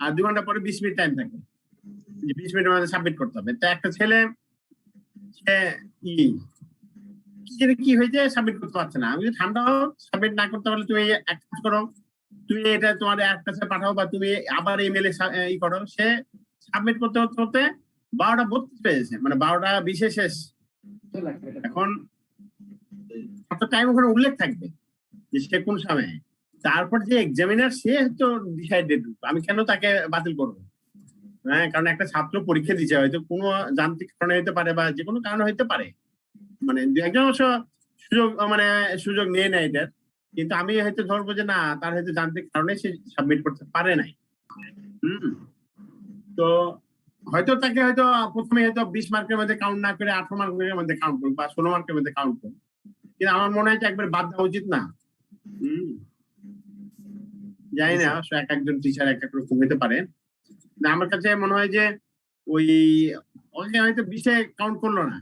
আর 2 ঘন্টা পরে 20 minute time থাকে, 20 মিনিটের মধ্যে সাবমিট করতে হবে। তো একটা ছেলে সে কি হয়েছে সাবমিট করতে পারছে না। আমি ঠান্ডা হোক, সাবমিট না করতে পারলে তুমি এক কাজ করো, তুমি এটা তোমার এক কাছে পাঠাও বা তুমি আবার ইমেলে ই করো। সে সাবমিট করতে করতে করতে 12:32 পেয়েছে, মানে 12:20 শেষ। এখন টাইম ওখানে উল্লেখ থাকবে যে সে কোন সময়ে। তারপর যে এক্সামিনার সে তো ডিসাইডেড আমি কেন তাকে বাতিল করবো। হ্যাঁ, কারণ একটা ছাত্র পরীক্ষা দিচ্ছে, হয়তো কোনো যান্ত্রিক কারণে হতে পারে বা যে কোনো কারণে হইতে পারে, মানে একজন অবশ্য সুযোগ নিয়ে নেয় এটার, কিন্তু আমি হয়তো ধরবো যে না, তার হয়তো যান্ত্রিক কারণে সে সাবমিট করতে পারে নাই। তো হয়তো তাকে হয়তো প্রথমে হয়তো 20 মার্কের মধ্যে কাউন্ট না করে 18 মার্কের মধ্যে কাউন্ট করুন বা 16 মার্কের মধ্যে কাউন্ট করুন, কিন্তু আমার মনে হয় একবার বাদ দেওয়া উচিত না। জানি না, এক একজন টিচার এক এক রকম হতে পারে। আমার কাছে মনে হয় যে ওই হয়তো 20-এ কাউন্ট করলো না,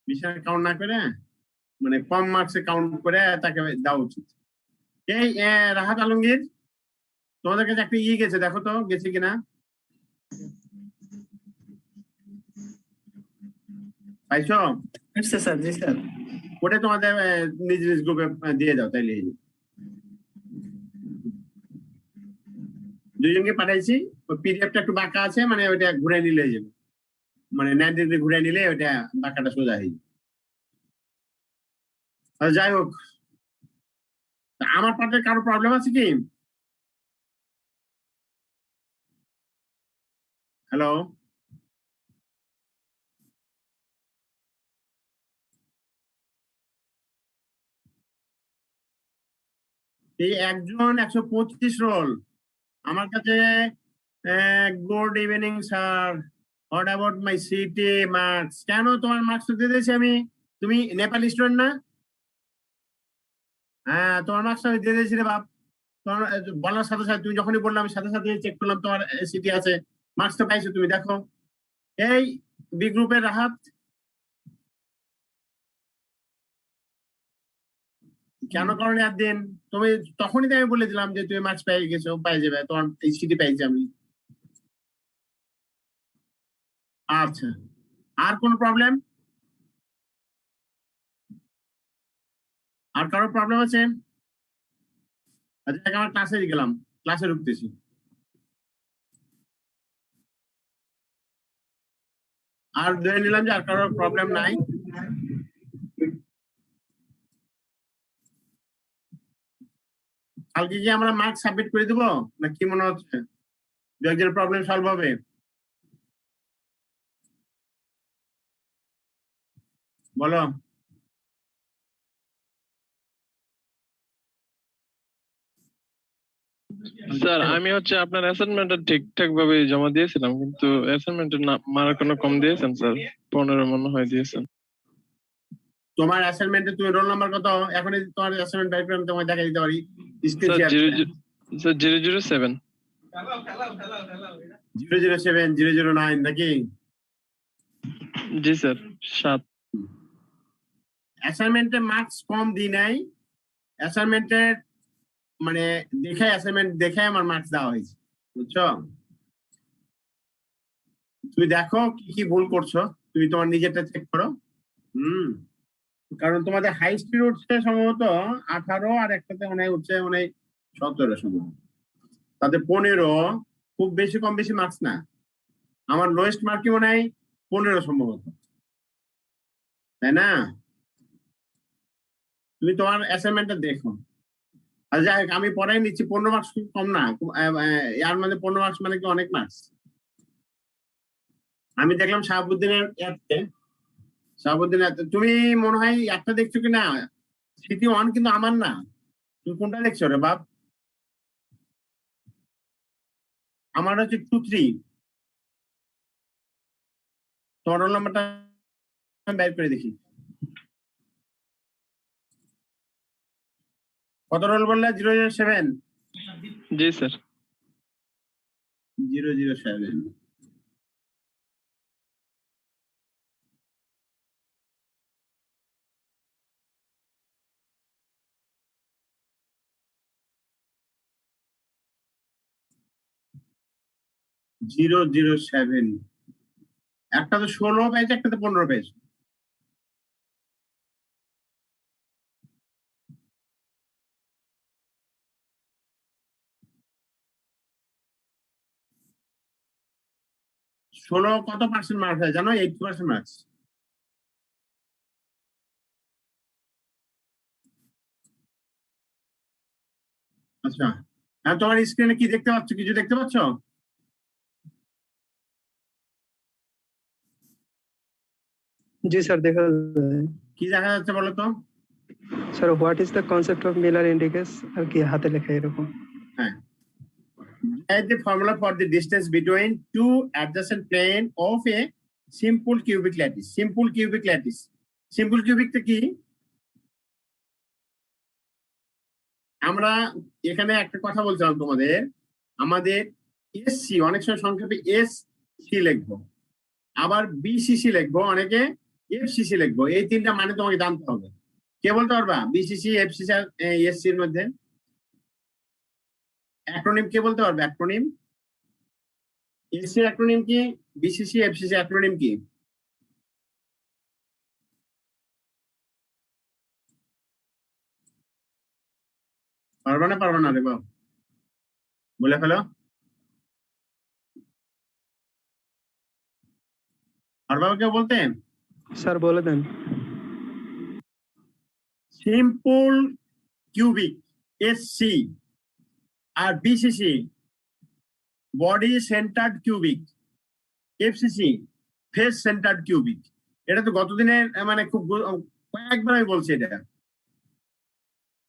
20-এ কাউন্ট না করে মানে কম মার্কসে কাউন্ট করে তাকে দেওয়া উচিত। এই রাহাত আলমগীর, তোমাদের কাছে একটা গেছে, দেখো তো গেছে কিনা। পাইছো? স্যার। জি স্যার। ওটা তোমাদের নিজ নিজ গ্রুপে দিয়ে দাও, তাইলে দুজনকে পাঠাইছি। ওই পিডিএফটা একটু বাঁকা আছে, মানে ওইটা ঘুরে নিলে যাবে, মানে 90 ডিগ্রি ঘুরে নিলে ওইটা বাঁকাটা সোজা হয়ে যাবে। যাই হোক, আমার পার্টে কারো প্রবলেম আছে কি? হ্যালো, এই একজন 125 রোল আমার কাছে। Good evening sir, what about my city marks? কেন তোমার মার্কস তো দিয়ে দিয়েছি আমি, তুমি নেপালি স্টুডেন্ট না? হ্যাঁ, তোমার মার্কস আমি দিয়ে দিয়েছি রে বাপ। তোমার বলার সাথে সাথে তুমি যখনই বললাম সাথে সাথে চেক করলাম তোমার সিটি আছে, মার্কস তো পাইছো তুমি, দেখো। এই বি গ্রুপের রাহাত, কেন করনি একদিন? তুমি তখনই তো আমি বলে দিলাম যে তুমি মার্কস পেয়ে গেছো, পাই যাবে, তোমার এই সিটি পাইছি আমি। আচ্ছা, আর কোন প্রবলেম? আর কারো প্রবলেম আছে? আচ্ছা, আমার ক্লাসে গেলাম, ক্লাসে ঢুকতেছি। আর ধরে নিলাম যে আর কারোর প্রবলেম নাই। কালকে কি আমরা মার্কস সাবমিট করে দিব, না কি মনে হচ্ছে? দু একজনের প্রবলেম সলভ হবে, বলো। স্যার আমি হচ্ছে আপনার অ্যাসাইনমেন্টটা ঠিকঠাক ভাবে জমা দিয়েছিলাম, কিন্তু অ্যাসাইনমেন্টের মার্ক কোনো কম দিয়েছেন স্যার, 15 মনে হয় দিয়েছেন। তোমার অ্যাসাইনমেন্টে তুমি রোল নাম্বার কত? এখনই তোমার অ্যাসাইনমেন্ট টাইপ করে তোমাকে দেখা দিতে পারি। স্যার 007। 007, 009 নাকি? জি স্যার 7। অ্যাসাইনমেন্টে মার্কস কম দিই নাই, অ্যাসাইনমেন্টের মানে দেখে অ্যাসাইনমেন্ট দেখে আমার মার্কস দেওয়া হয়েছে, বুঝছো? তুমি দেখো কি কি ভুল করছো, তুমি তোমার নিজেরটা চেক করো। কারণ তোমাদের হাই স্পিড উঠছে সম্ভবত 18, আর একটাতে মনে হয় উঠছে মানে 17 সম্ভবত, তাতে 15, খুব বেশি কম বেশি মার্কস না। আমার লোয়েস্ট মার্কই মনে হয় 15 সম্ভবত, তাই না? তুমি তোমার অ্যাসাইনমেন্টটা দেখো। আর যাই হোক, আমি পড়াই নিচ্ছি, 15 মার্কস খুব কম না, এর মধ্যে 15 মার্কস মানে কি অনেক মার্কস। আমি দেখলাম শাহাবুদ্দিনের তুমি মনে হয় একটা দেখছো কিনা, সিটি 1 কিন্তু আমার না, তুমি কোনটা দেখছো রে বাপ? আমার হচ্ছে 2-3। তোমার রোল নাম্বারটা বের করে দেখি, কত রোল বললে? 007? জি স্যার। 007। 007 একটা তো 16 পেজ, একটা তো 15 পেজ। ষোলো কত পার্সেন্ট মার্কস হয় জানো? 80% মার্কস। আচ্ছা, আর তোমার স্ক্রিনে কি দেখতে পাচ্ছ? কিছু দেখতে পাচ্ছ? जी सर देखा जाए। কি দেখা যাচ্ছে বলো তো? Sir what is the concept of Miller indices আর কি হাতে লেখা এরকম। হ্যাঁ, write the formula for the distance between two adjacent plane of a simple cubic lattice. Simple cubic lattice. Simple cubic টা কি? আমরা এখানে একটা কথা বলছিলাম তোমাদের, আমাদের এসসি অনেক সময় সংক্ষেপে এসসি লিখবো, আবার বিসিসি লিখবো, অনেকে এফসিসি লিখবো। এই তিনটা মানে তোমাকে জানতে হবে। কে বলতে পারবা বিসিসি, এফসিসি আর এসসি এর মধ্যে অ্যাক্রোনিম কে বলতে পারবে? অ্যাক্রোনিম এসসি অ্যাক্রোনিম কি, বিসিসি এফসিসি অ্যাক্রোনিম কি? পারবা না? পারবা না রে বাবু, বলে ফেলো। পারবা কেউ বলতে? স্যার বলে দেন। সিম্পল কিউবিক এসসি আর BCC body centred cubic, FCC face centred cubic. এটা তো গতদিনের মানে খুব কয়েকবার আমি বলছি এটা,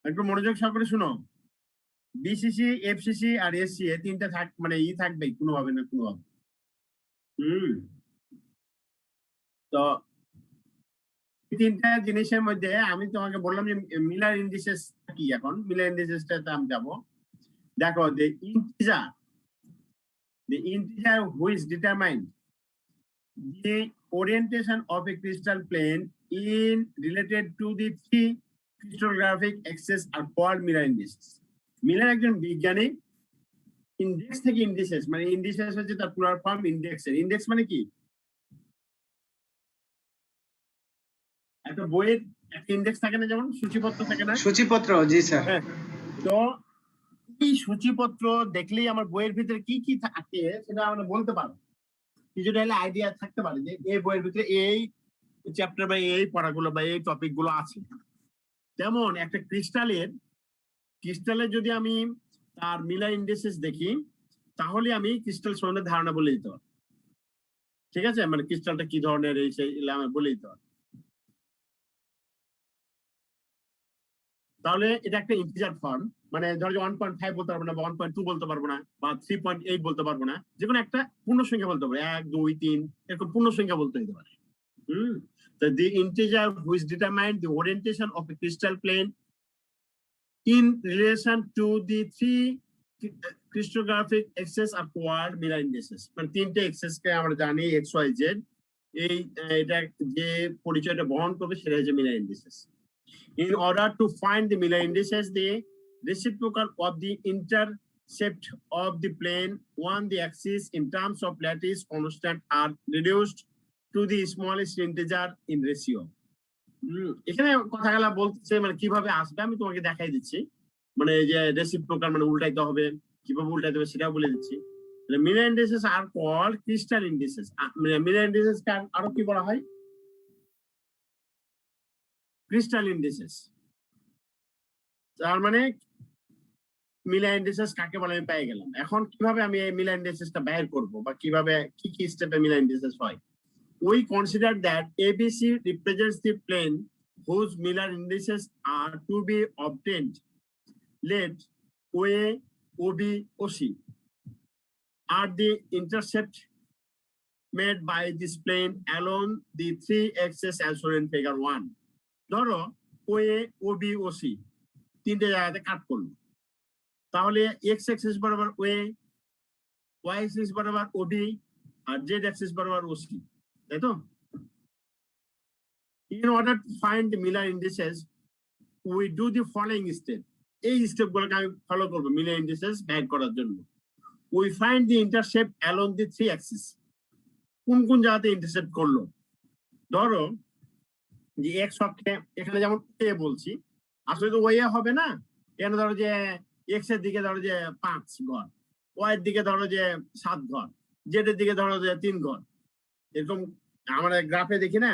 একটু মনোযোগ সহকারে শুনো। বিসিসি, এফসিসি আর এসসি এই তিনটা মানে থাকবেই কোনোভাবে না কোনোভাবে। তো তিনটা জিনিসের মধ্যে আমি তোমাকে বললাম যে মিলার ইন্ডিসেস কি। এখন মিলার ইন্ডিসেসটাতে আমি যাবো। দেখো, the integer which determine the orientation of a crystal plane in related to the three crystallographic axes are called Miller indices. Miller একজন বিজ্ঞানী, ইন্ডেক্স থেকে ইন্ডিসেস, মানে ইন্ডিসেস হচ্ছে তার প্লুরাল ফর্ম ইন্ডেক্সের। ইন্ডেক্স মানে কি? একটা বইয়ের একটা ইন্ডেক্স থাকে না, যেমন সূচিপত্র থাকে না? সূচিপত্র, জি স্যার। তো এই সূচিপত্র দেখলেই আমার বইয়ের ভিতরে কি কি থাকে সেটা আমরা বলতে পারবো, কিছুটা হলে আইডিয়া থাকতে পারে যে এই বইয়ের ভিতরে এই চ্যাপ্টার বা এই পড়াগুলো বা এই টপিক গুলো আছে। যেমন একটা ক্রিস্টালের যদি আমি তার মিলার ইন্ডিসেস দেখি, তাহলে আমি ক্রিস্টাল সম্বন্ধে ধারণা বলে দিতে পারবো। ঠিক আছে, মানে ক্রিস্টালটা কি ধরনের এই সেই আমি বলে দিতে পারবো। তাহলে এটা একটা ইন্টিজার ফর্ম, মানে ধরো 1.5 বলতে পারবো না, বা 1.2 বলতে পারবো না, বা 3.8 বলতে পারবো না, যে কোনো একটা পূর্ণ সংখ্যা বলতে পারবো, 1 2 3 এরকম পূর্ণ সংখ্যা বলতে হতে পারে। So the integer which determine the orientation of a crystal plane in relation to the three crystallographic axes are called Miller indices. মানে তিনটে এক্সেস কে আমরা জানি x y z, এই এটা যে পরিচয়টা বহন করবে সেটা হচ্ছে Miller indices. In order to find the Miller indices, the reciprocal of the intercept of the plane on the axis in terms of lattice constant are reduced to the smallest integer in ratio. এখানে কথাগুলো বলতেছে মানে কিভাবে আসবে আমি তোমাকে দেখাই দিচ্ছি। মানে যে রেসিপ্রোকাল মানে উল্টাইতে হবে, কিভাবে উল্টাইতে হবে সেটাও বলে দিচ্ছি। মিলার ইন্ডিসেস আর called crystal indices. Miller indices কে আরো কি বলা হয়? Crystal indices. তার মানে মিলার ইন্ডিসেস কাকে বলে আমি পেয়ে গেলাম। এখন কিভাবে আমি এই মিলার ইন্ডিসেসটা বের করব, বা কিভাবে কি কি স্টেপে মিলার ইন্ডিসেস হয়? We consider that ABC represents the plane whose Miller indices are to be obtained. Let OA, OB, OC are the intercept made by this plane along the three axes as shown in figure 1. ধরো OA, OB, OC তিনটে জায়গাতে কাট করলো, তাহলে x axis বরাবর OA, y axis বরাবর OB আর z axis বরাবর OC, তাই তো? In order to find the Miller indices, we do the following step. এই স্টেপ গুলোকে আমি ফলো করবো মিলার ইন্ডিসেস বের করার জন্য। we find the intercept along the three axis. কোন কোন জায়গাতে ইন্টারসেপ্ট করলো? ধরো যে এক্স অক্ষে এখানে যেমন এ বলছি, আসলে তো ওয়ে হবে না। এখানে ধরো যে এক্স এর দিকে ধরো যে 5 ঘর, ওয়াই এর দিকে ধরো যে 7 ঘর, জেড এর দিকে ধরো যে 3 ঘর। এরকম আমরা গ্রাফে দেখি না,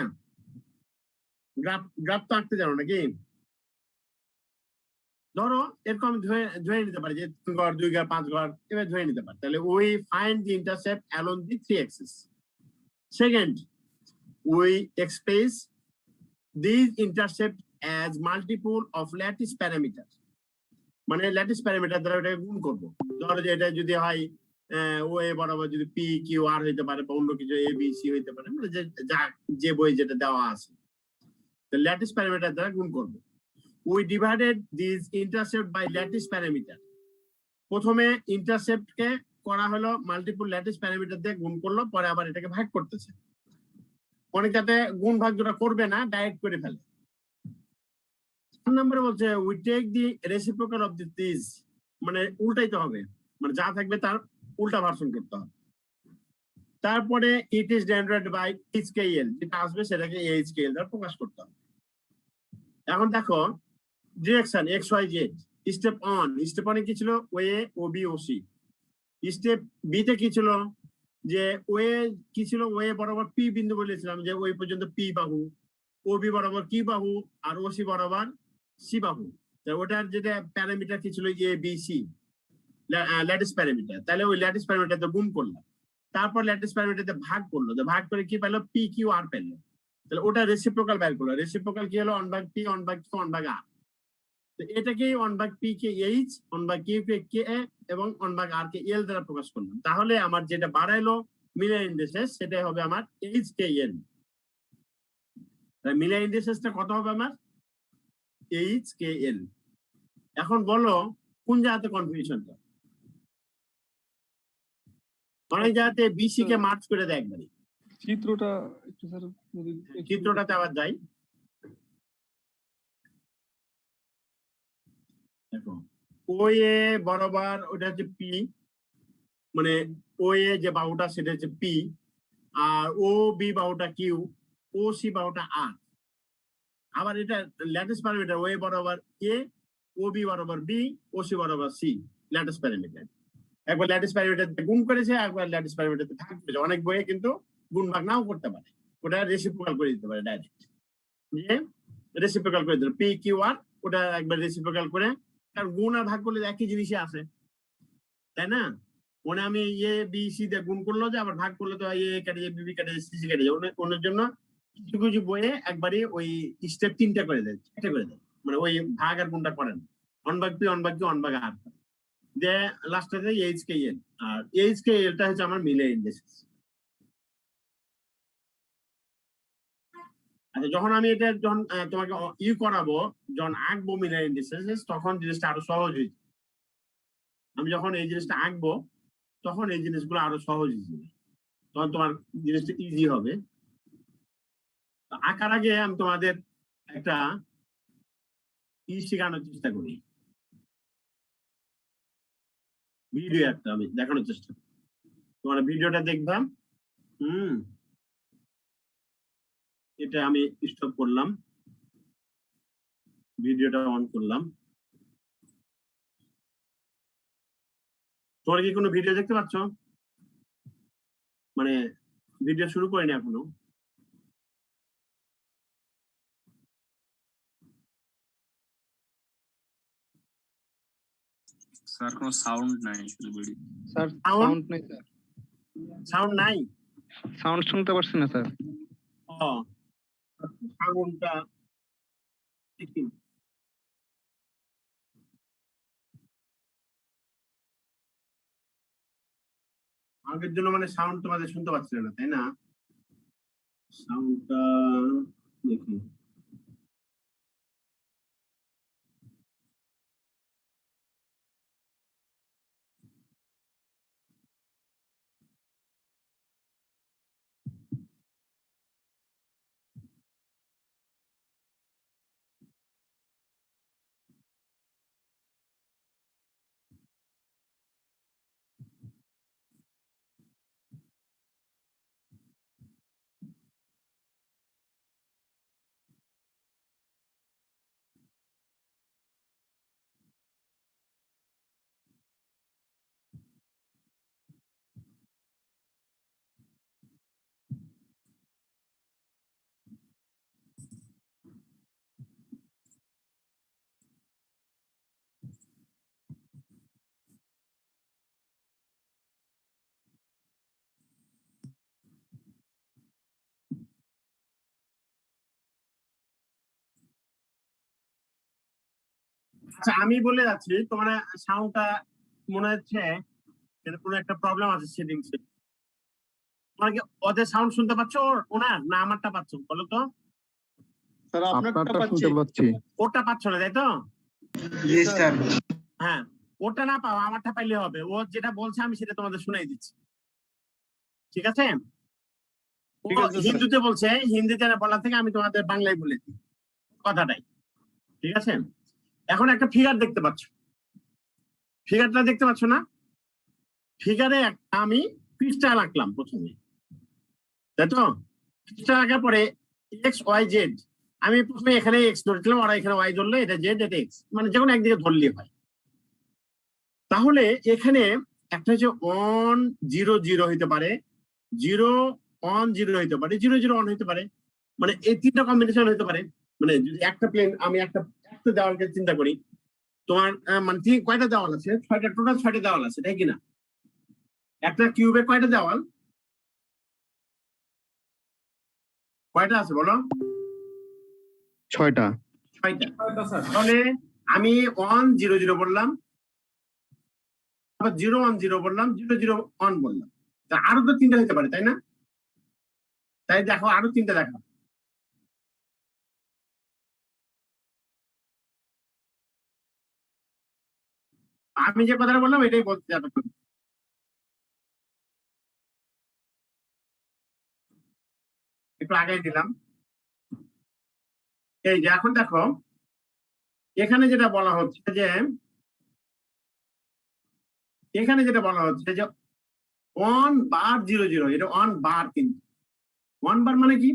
গ্রাফ তো আঁকতে জানো নাকি? ধরো এরকম ধরে নিতে পারি যে 3 ঘর, 2 ঘর, 5 ঘর, এভাবে ধরে নিতে পারি। তাহলে we find the intercept along the three Axis. Second, we express this intercept as multiple of lattice parameter. মানে ল্যাটিস প্যারামিটার দ্বারা এটাকে গুণ করবো। ধরো যে এটা যদি হয় ও এ বরাবর যদি পি কিউ আর হইতে পারে বা অন্য কিছু এ বি সি হইতে পারে, মানে যে বই যেটা দেওয়া আছে, ল্যাটিস প্যারামিটার দ্বারা গুণ করবো। We divided these intercept by lattice parameter. প্রথমে ইন্টারসেপ্ট কে করা হলো মাল্টিপল ল্যাটিস প্যারামিটার দিয়ে গুণ করলো, পরে আবার এটাকে ভাগ করতেছে। অনেকটাতে গুণ ভাগ যেটা করবে না, ডাইরেক্ট করে ফেলে। 3 নম্বরে বলছে we take the reciprocal of this, মানে উল্টাইতে হবে, মানে যা থাকবে তার উল্টা ভার্সন করতে হবে। তারপরে it is generated by HKL, যেটা আসবে সেটাকে HKL দ্বারা প্রকাশ করতে হবে। এখন দেখো direction X Y Z. Step ওয়ানে কি ছিল? O A O B O C. Step B তে কি ছিল? যে ওয়ে কি ছিল? ওয়ে বরাবর পি বিন্দু বলেছিলাম যে ওই পর্যন্ত পি বাহু, ও বি বরাবর কি বাহু, আর ও সি বরাবর সি বাহু। ওটার যেটা প্যারামিটার কি ছিল? A B C, lattice parameter. তাহলে ওই ল্যাটিস প্যারামিটারতে গুণ করলাম, তারপর ল্যাটিস প্যারামিটারতে ভাগ করলো, ভাগ করে কি পেলো? পি কিউ আর পেলো। তাহলে ওটা রেসিপ্রোকাল বের করলো। রেসিপ্রোকাল কি হলো? 1/p 1/q 1/r। এটাকে 1/p কে এইচ, 1/q কে কে এবং 1/r কে এল দ্বারা প্রকাশ করলাম। তাহলে আমার যেটা বাড়াইলো মিলার ইন্ডিসেস, সেটাই হবে আমার এইচ কে এল। মিলার ইন্ডিসেসটা কত হবে আমার? এইচ কে এল। এখন বলো কোন জায়গাতে কনফিউশনটা? অনেক জায়গাতে বিসি কে মার্চ করে দেয় একবারই। চিত্রটা একটু স্যার চিত্রটাতে আবার যাই। দেখো ওই এ বরাবর ওটা হচ্ছে পি, মানে ওই এ যে বাহুটা সেটা হচ্ছে পি, আর ও বি বাহুটা কিউ, ও সি বাহুটা আর। আবার এটা ল্যাটিস প্যারামিটার, ওয়ে বরাবর এ, ও বি বরাবর বি, ও সি বরাবর সি, ল্যাটিস প্যারামিটার। একবার ল্যাটিস প্যারামিটার গুণ করেছে, একবার ল্যাটিস প্যারামিটার ভাগ করেছে। অনেক বইয়ে কিন্তু গুণ ভাগ নাও করতে পারে, ওটা রেসিপ্রোকাল করে দিতে পারে ডাইরেক্ট। যে রেসিপ্রোকাল করে দিল পি কিউ আর, ওটা একবার রেসিপ্রোকাল করে, কারণ গুণ আর ভাগ করলে একই জিনিসই আসে, তাই না? মানে আমি এ বি সি দিয়ে গুণ করলো, যে আবার ভাগ করলে তো এ কেটে যায়, বি কেটে যায়, সি কেটে যায়। ওনার জন্য কিছু কিছু বইয়ে একবারই ওই স্টেপ 3টা করে দেয়, 4টা করে দেয়, মানে ওই ভাগ আর গুণটা করেন 1/p 1/q 1/r যে লাস্টে দেয় এইচ কে এল। আর এইচ কে এলটা হচ্ছে আমার মিলে ইন্ডিসেস। আচ্ছা, যখন আমি এটা যখন তোমাকে করাবো, যখন আঁকবো মিলে ইন্ডিসেস, তখন জিনিসটা আরো সহজ হয়েছে। আমি যখন এই জিনিসটা আঁকবো, তখন এই জিনিসগুলো আরো সহজ হয়ে, তখন তোমার জিনিসটা ইজি হবে। আঁকার আগে আমি তোমাদের একটা শেখানোর চেষ্টা করি, ভিডিও একটা আমি দেখানোর চেষ্টা করি। তোমার ভিডিওটা দেখবাম। এটা আমি স্টপ করলাম, ভিডিওটা অন করলাম। তোমরা কি কোনো ভিডিও দেখতে পাচ্ছ? মানে ভিডিও শুরু করিনি এখনো। স্যার কোনো সাউন্ড নাই শুধু ভিডিও। স্যার সাউন্ড নাই স্যার, সাউন্ড নাই? সাউন্ড শুনতে পারছি না স্যার। ও, সাউন্ডটা ঠিক আগের জন্য, মানে সাউন্ড তোমাদের শুনতে পাচ্ছিল না, তাই না? সাউন্ডটা দেখি। আচ্ছা আমি বলে যাচ্ছি, তোমার সাউন্ডটা মনে হচ্ছে এর কোনো একটা প্রবলেম আছে সেটিংস এ। তোমার কি ওদের সাউন্ড শুনতে পাচ্ছ ওনার, না আমারটা পাচ্ছ বলো তো? স্যার আপনারটা শুনতে পাচ্ছি। ওটা পাচ্ছ না তাই তো? জি স্যার। হ্যাঁ, ওটা না পাও আমারটা পাইলে হবে। ও যেটা বলছে আমি সেটা তোমাদের শুনাই দিচ্ছি, ঠিক আছে? ও ঠিক আছে, স্যার। হিন্দিতে বলছে, হিন্দিতে না বলা থেকে আমি তোমাদের বাংলায় বলে দিই কথাটাই, ঠিক আছে? এখন একটা ফিগার দেখতে পাচ্ছ, ফিগারটা দেখতে পাচ্ছ না? ফিগারে আমি পৃষ্ঠা আঁকলাম প্রথমে, তাই তো? পৃষ্ঠা আঁকার পরে এক্স ওয়াই জেড, আমি প্রথমে এখানে এক্স ধরেছিলাম, ওরা এখানে ওয়াই ধরলে, এটা জেড এটা এক্স, মানে যখন একদিকে ধরলেই হয়। তাহলে এখানে একটা হচ্ছে 1 0 0 হইতে পারে, 0 1 0 হইতে পারে, 0 0 1 হইতে পারে, মানে এই তিনটা কম্বিনেশন হইতে পারে। মানে যদি একটা প্লেন আমি একটা দেওয়ালকে চিন্তা করি, তোমার মানে কয়টা দেওয়াল আছে? 6টা, টোটাল 6টা দেওয়াল আছে, তাই কিনা? একটা কিউবে কয়টা দেওয়াল, কয়টা আছে বলো? 6টা। 6টা। তাহলে আমি 1 0 0 বললাম, আবার 0 1 0 বললাম, 0 0 1 বললাম, তা আরো তো 3টা হতে পারে তাই না? তাই দেখো আরো 3টা দেখো। আমি যে কথাটা বললাম এটাই বলতে যাবে, একটু আগে দিলাম। এই যে এখন দেখো এখানে যেটা বলা হচ্ছে যে, এখানে যেটা বলা হচ্ছে যে 1 বার 0 0, এটা 1 বার, কিন্তু 1 বার মানে কি,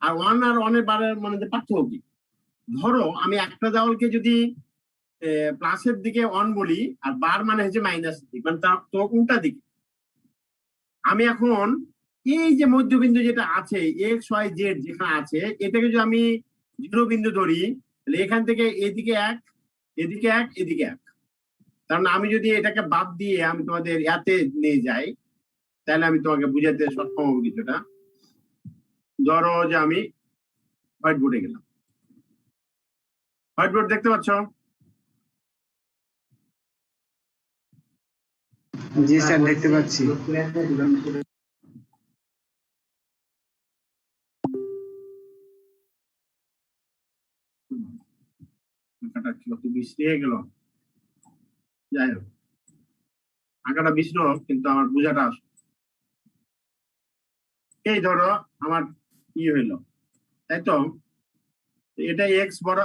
আর 1 আর 1 এর বারের মানে পার্থক্য কি? ধরো আমি একটা দেওয়ালকে যদি প্লাসের দিকে 1 বলি, আর বার মানে হচ্ছে মাইনাস দিক, মানে তো উল্টা দিকে। আমি এখন এই যে মধ্যবিন্দু যেটা আছে এক্স ওয়াই জেড যেখানে আছে, এটাকে যদি আমি 0 বিন্দু ধরি, তাহলে এখান থেকে এদিকে 1 এদিকে 1 এদিকে 1, কারণ আমি যদি এটাকে বাদ দিয়ে আমি তোমাদের ইয়াতে নিয়ে যাই, তাহলে আমি তোমাকে বুঝাতে সক্ষম হবো কিছুটা। ধরো যে আমি হোয়াইট বোর্ডে গেলাম, হোয়াইট বোর্ড দেখতে পাচ্ছ? জি স্যার, দেখতে পাচ্ছি। আঁকাটা কত বিশ্রী হয়ে গেল, যাই হোক আঁকাটা বিশ্র হোক, কিন্তু আমার বোঝাটা আসো। এই ধরো আমার হইলো, তাই তো? এটা এক্স বড়,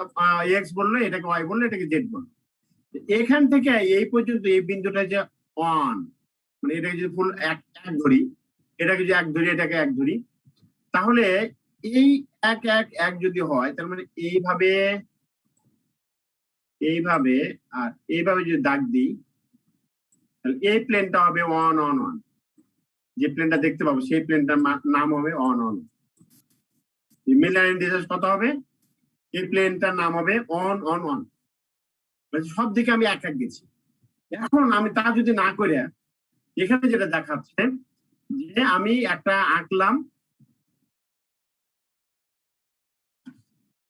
এক্স বললো, এটাকে ওয়াই বললো, এটাকে জেড বললো। এখান থেকে এই পর্যন্ত এই বিন্দুটা যে 1, মানে এটাকে যদি ফুল এক ধরি, এটাকে যদি 1 ধরি, এটাকে 1 ধরি, তাহলে এই 1 1 1 যদি হয়, তার মানে এইভাবে এইভাবে আর এইভাবে যদি দাগ দিই, তাহলে এই প্লেনটা হবে 1 1 1, যে প্লেনটা দেখতে পাবো সেই প্লেনটার নাম হবে 1 1। মিলার ইন্ডিসেস কত হবে? এই প্লেনটার নাম হবে 1 1 1, সব দিকে আমি 1 1 গেছি। এখন আমি তা যদি না করে, এখানে যেটা দেখাচ্ছে যে আমি একটা আঁকলাম,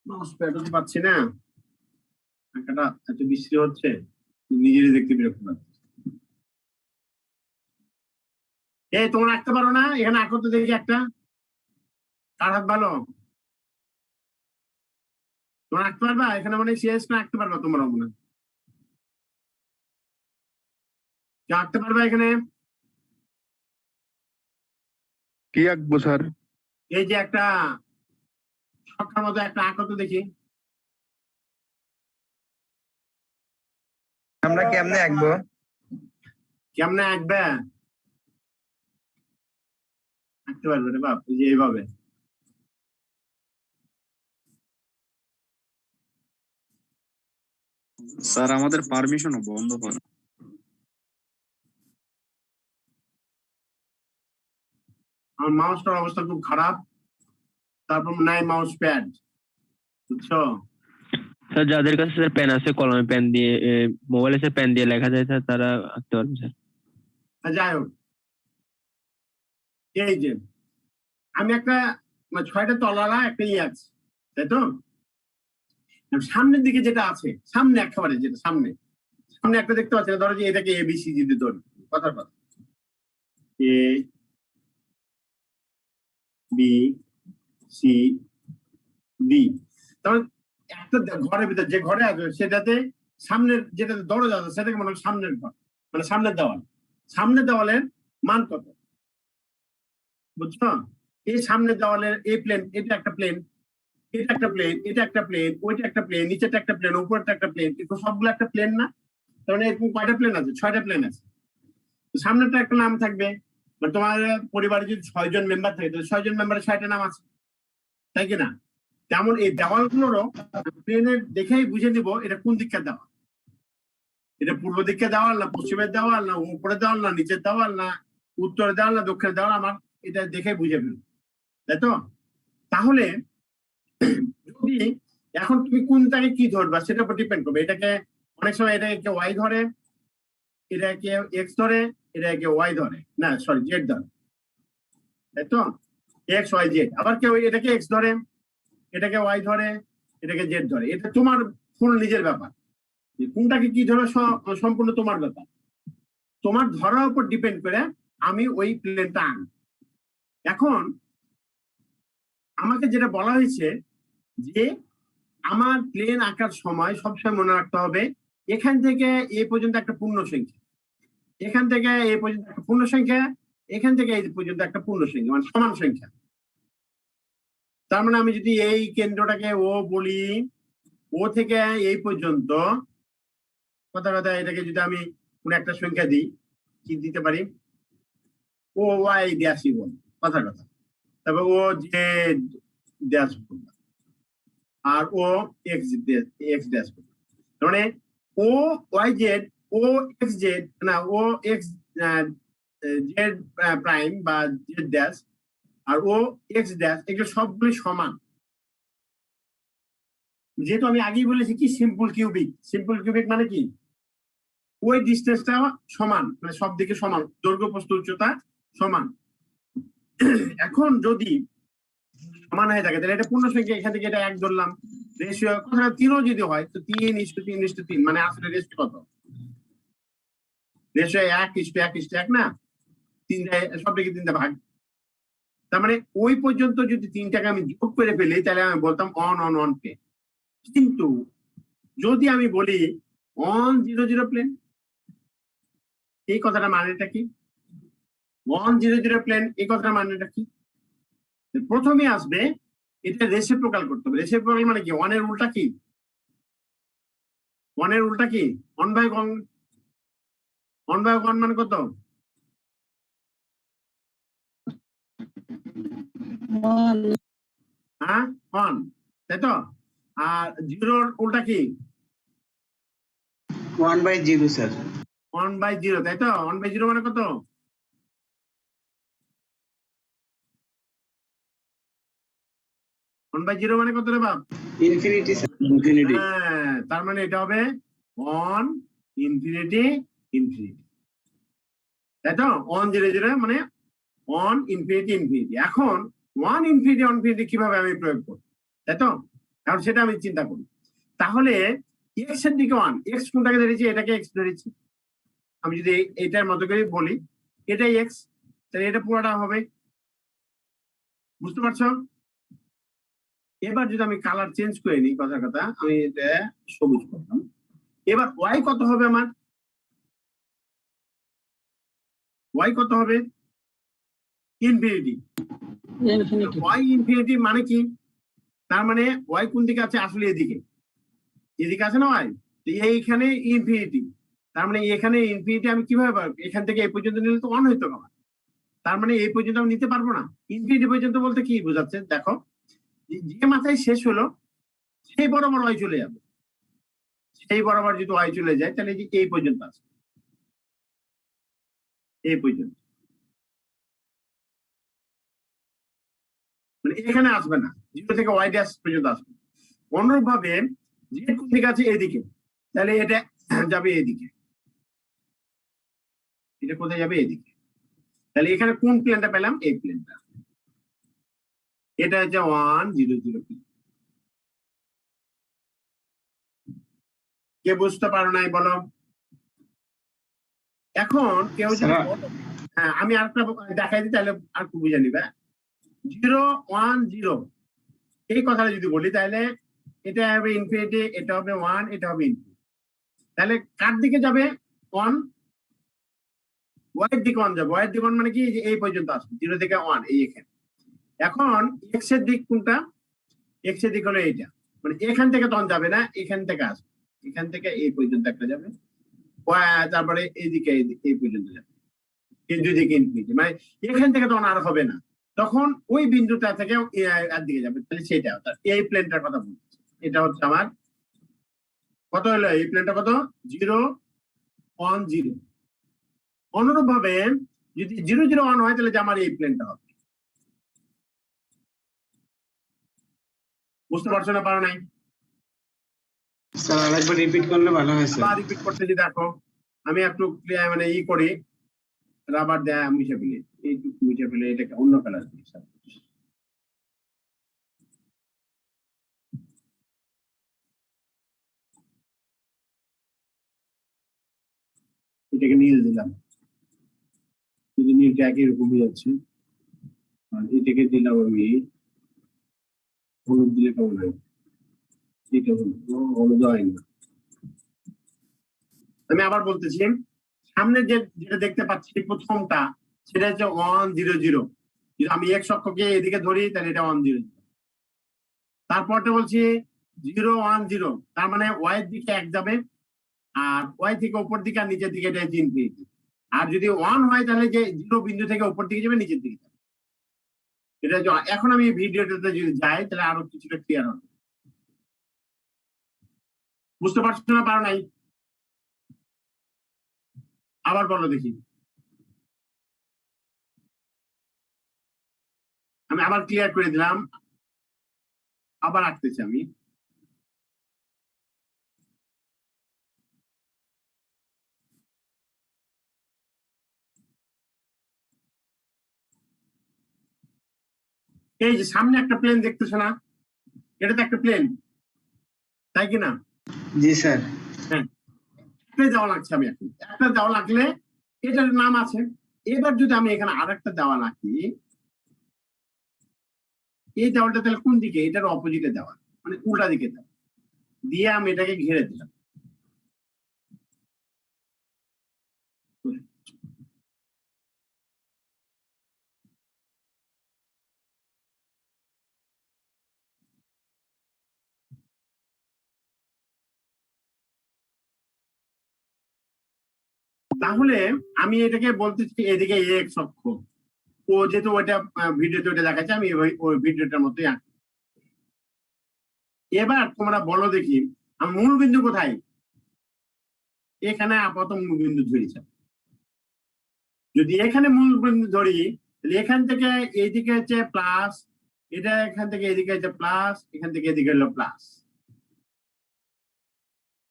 মাউস প্যাডও পাচ্ছি না, আঁকাটা এত বিশ্রী হচ্ছে নিজেরই দেখতে বিরক্ত লাগছে। এই তোমরা আঁকতে পারো না? এখানে আঁকো তো দেখি একটা, কার হাত ভালো? তোমরা আঁকতে পারবা? এখানে মানে সিএস না আঁকতে পারবা তোমরা? মনে কেউ আঁকতে পারবা এখানে? কি আঁকবো স্যার? এই যে একটা ছক্কার মতো একটা আঁকো তো দেখি। আমরা কেমনে আঁকবো? কেমনে আঁকবে? আঁকতে পারবে রে বাপ, এই যে এইভাবে। স্যার আমাদের পারমিশনও বন্ধ করে। আমার মাউসটার অবস্থা খুব খারাপ, তারপর নাই মাউস প্যাড, বুঝছো? স্যার যাদের কাছে স্যার পেন আছে, কলমে পেন দিয়ে, মোবাইলে স্যার পেন দিয়ে লেখা যায় স্যার, তারা আঁকতে পারবে স্যার। যাই হোক, এই যে আমি একটা 6টা তলালা একটা আছে, তাই তো? সামনের দিকে যেটা আছে, সামনে একেবারে যেটা সামনে সামনে একটা দেখতে পাচ্ছেন, ধরো যে এটাকে ABCD দিয়ে ধরি, কথার কথা ABCD। তাহলে একটা ঘরের ভিতর যে ঘরে আছে সেটাতে সামনের যেটা দরজা আছে সেটাকে মনে হয় সামনের ঘর, মানে সামনের দেওয়াল। সামনের দেওয়ালের মান কত বুঝছো? এই সামনের দেওয়ালের এই প্লেন, এটা একটা প্লেন, এটা একটা প্লেন, এটা একটা প্লেন, ওইটা একটা প্লেন, নিচেটা একটা প্লেন, উপরটা একটা প্লেন, কিন্তু সবগুলো একটা প্লেন না। তার মানে এরকম কয়টা প্লেন আছে? 6টা প্লেন আছে। সামনেটা একটা নাম থাকবে, মানে তোমার পরিবারে যদি 6 জন মেম্বার থাকে তাহলে 6 জন মেম্বারের 6টা নাম আছে, তাই কি না? তেমন এই দেওয়ালগুলোরও প্লেনের দেখেই বুঝে নিব এটা কোন দিককার দেওয়াল, এটা পূর্ব দিকে দেওয়াল না পশ্চিমের দেওয়াল না উপরের দেওয়াল না নিচের দেওয়াল না উত্তরের দেওয়াল না দক্ষিণের দেওয়াল, আমার এটা দেখে বুঝে ফেলবো, তাই তো? তাহলে যদি এখন তুমি কোনটাকে কি ধরবা সেটার উপর ডিপেন্ড করবে। এটাকে অনেক সময় এটাকে কেউ ওয়াই ধরে, এটাকে এক্স ধরে, এটাকে ওয়াই ধরে, না সরি জেড ধরে, তাই তো? X Y Z. আবার কেউ এটাকে এক্স ধরে, এটাকে ওয়াই ধরে, এটাকে জেড ধরে। এটা তোমার ফুল নিজের ব্যাপার, কোনটাকে কি ধরে সম্পূর্ণ তোমার ব্যাপার। তোমার ধরার উপর ডিপেন্ড করে আমি ওই প্লেনটা আনি। এখন আমাকে যেটা বলা হয়েছে যে আমার প্লেন আঁকার সময় সবসময় মনে রাখতে হবে এখান থেকে এ পর্যন্ত একটা পূর্ণ সংখ্যা, এখান থেকে এ পর্যন্ত একটা পূর্ণ সংখ্যা, এখান থেকে এই পর্যন্ত একটা পূর্ণ সংখ্যা, মানে সমান সংখ্যা। তার মানে আমি যদি এই কেন্দ্রটাকে ও বলি, ও থেকে এই পর্যন্ত, কথা কথা এটাকে যদি আমি কোন একটা সংখ্যা দিই, কি দিতে পারি? ও ওয়াই ড্যাশ বল, কথা কথা। তারপর ও জেড ড্যাশ বল, আর ও এক্স ড্যাশ বল। মানে ও ওয়াই জেড, ও এক্স জেড, না ও এক্স জেড প্রাইম বা জেড ড্যাশ, আর ও এক্স ড্যাশ, এগুলো সবগুলো সমান। যেহেতু আমি আগেই বলেছি কি সিম্পল কিউবিক, সিম্পল কিউবিক মানে কি ওই ডিস্টেন্সটা সমান, মানে সব দিকে সমান, দৈর্ঘ্য প্রস্থ উচ্চতা সমান। এখন যদি সমান হয়ে থাকে তাহলে এটা পূর্ণ সংখ্যা, এখান থেকে এটা 1 ধরলাম। রেশিও কথা 3ও যদি হয় তো 3:3:3, মানে আসলে রেশিও কত? রেশিও 1:1:1 না, 3টা সব দিকে 3টা ভাগ। তার মানে ওই পর্যন্ত যদি 3টাকে আমি যোগ করে ফেলি তাহলে আমি বলতাম অন অন অন প্লেন। কিন্তু যদি আমি বলি অন 0 0 প্লেন, এই কথাটা মানেটা কি? 1 0 0 প্লেন, এই কথাটা মানেটা কি? প্রথমে আসবে এটা রেসিপ্রোকাল করতে হবে। রেসিপ্রোকাল মানে কি? 1 এর উল্টা কি? 1 এর উল্টা কি? 1/1। 1/1 মানে কত? হ্যাঁ 1, তাই তো? আর 0 উল্টা কি? 1/0 স্যার। 1/0, তাই তো? 1/0 মানে কত? 1/0 মানে কত রে বাপ? Infinity sir. ইনফিনিটি। হ্যাঁ, তার মানে এটা হবে 1 ইনফিনিটি ইনফিনিটি, তাই তো? 1 0 0 মানে 1 ইনফিনিটি ইনফিনিটি। এখন 1 ইনফিনিটি ইনফিনিটি কিভাবে আমি প্রয়োগ করব, তাই তো? এখন সেটা আমি চিন্তা করি। তাহলে এক্স এর দিকে 1, এক্স কোনটাকে ধরেছি? এটাকে এক্স ধরেছি। আমি যদি এটার মতো করে বলি এটাই এক্স, তাহলে এটা পুরোটা হবে, বুঝতে পারছো? এবার যদি আমি কালার চেঞ্জ করে নিই, কথা কথা আমি এটা সবুজ করলাম। এবার ওয়াই কত হবে আমার? ওয়াই কত হবে? ইনফিনিটি। ওয়াই ইনফিনিটি মানে কি? তার মানে ওয়াই কোন দিকে আছে? আসলে এদিকে, এদিকে আছে না ওয়াই, এইখানে ইনফিনিটি। তার মানে এখানে ইনফিনিটি আমি কিভাবে পাবো? এখান থেকে এই পর্যন্ত নিলে তো 1 হইতো না, তার মানে এই পর্যন্ত আমি নিতে পারবো না। ইনফিনিটি পর্যন্ত বলতে কি বোঝাচ্ছে দেখো, যে মাথায় শেষ হলো সেই বরাবর ওয়াই চলে যাবে। সেই বরাবর যদি ওয়াই চলে যায় তাহলে এই পর্যন্ত আছে, এই পর্যন্ত, মানে এখানে আসবে না, 0 থেকে ওয়াই ড্যাশ পর্যন্ত আসবে। অনুরূপ ভাবে জেড কোন দিকে আছে? এদিকে, তাহলে এটা যাবে এদিকে, এটা কোথায় যাবে? এদিকে। তাহলে এখানে কোন প্লেনটা পেলাম? এই প্লেনটা। এটা হচ্ছে 1 0 0 প্লেন। কে বুঝতে পারো নাই বলো? এখন কেউ যদি স্যার। বলো, হ্যাঁ আমি আরেকটা দেখাই দিই তাহলে আর একটু বুঝে নিবে। 0 1 0 এই কথাটা যদি বলি তাহলে এটা হবে ইনফিনিটি, এটা হবে 1, এটা হবে ইনফিনিটি। তাহলে কার দিকে যাবে? 1, y এর দিকে 1 যাবে। y এর দিকে 1 মানে কি, যে এই পর্যন্ত আসবে 0 থেকে 1 এই এখানে। এখন x এর দিক কোনটা? x এর দিক হলো এইটা, মানে এখান থেকে তখন যাবে না, এখান থেকে আসবে, এখান থেকে এই পর্যন্ত একটা যাবে, তারপরে এইদিকে এই পর্যন্ত যাবে, এই দুই দিকে ইনফিনিটি, মানে এখান থেকে তখন আর হবে না, তখন ওই বিন্দুটা থেকে আর দিকে যাবে। তাহলে সেটা এই প্লেনটার কথা বলছি। এটা হচ্ছে আমার কত হলো, এই প্লেনটা কত? 0 1 0। অনুরূপ ভাবে যদি 0 0 1 হয় তাহলে যে আমার এই প্লেনটা হবে। বুঝতে পারছো না পারো নাই? স্যার আরেকবার রিপিট করলে ভালো হয় স্যার। আবার রিপিট করতে যদি দেখো, আমি একটু মানে করি, রাবার দেয়া মুছে ফেলি, এইটুকু মুছে ফেলে এটাকে অন্য কালার দিই। এটাকে নীল দিলাম, যদি নীলটা একই রকম যাচ্ছে, আর এটাকে দিলাম আমি হলুদ দিলে কেমন হয়? এটা হলুদ হয় না। আমি আবার বলতেছি, সামনে যেটা দেখতে পাচ্ছি প্রথমটা, সেটা হচ্ছে 1 0 0। যদি আমি x অক্ষকে এদিকে ধরি তাহলে এটা 1 0 0। তারপরটা বলছি 0 1 0, তার মানে y এর দিকে 1 যাবে, আর y থেকে উপর দিকে আর নিচের দিকে এটা ইনফিনিটি। আর যদি 1 হয় তাহলে যে 0 বিন্দু থেকে উপর দিকে যাবে, নিচের দিকে যাবে। এটা এখন আমি ভিডিওটাতে যদি যাই তাহলে আরো কিছুটা ক্লিয়ার হবে। বুঝতে পারছো না পারো নাই? আবার বলো দেখি। আমি আবার ক্লিয়ার করে দিলাম, আবার আঁকতেছি আমি। এই যে সামনে একটা প্লেন দেখতেছো না, এটা তো একটা প্লেন, তাই কি না? জি স্যার। হ্যাঁ, একটা দেওয়া লাগছে, আমি এখন একটা দেওয়া লাগলে এটার নাম আছে। এবার যদি আমি এখানে আর একটা দেওয়া রাখি, এই দেওয়ালটা তাহলে কোন দিকে? এটার অপোজিটে দেওয়া, মানে উল্টা দিকে দেওয়া দিয়ে আমি এটাকে ঘিরে দিলাম। তাহলে আমি এটাকে বলতেছি এদিকে এক্স অক্ষ, ও যেহেতু ওইটা ভিডিওতে ওইটা দেখাচ্ছে, আমি ওই ভিডিওটার মতোই আঁকি। এবার তোমরা বলো দেখি, আমার মূল বিন্দু কোথায়? এখানে আপাতত মূল বিন্দু ধরেছে। যদি এখানে মূল বিন্দু ধরি তাহলে এখান থেকে এইদিকে হচ্ছে প্লাস, এটা এখান থেকে এদিকে হচ্ছে প্লাস, এখান থেকে এদিকে হলো প্লাস।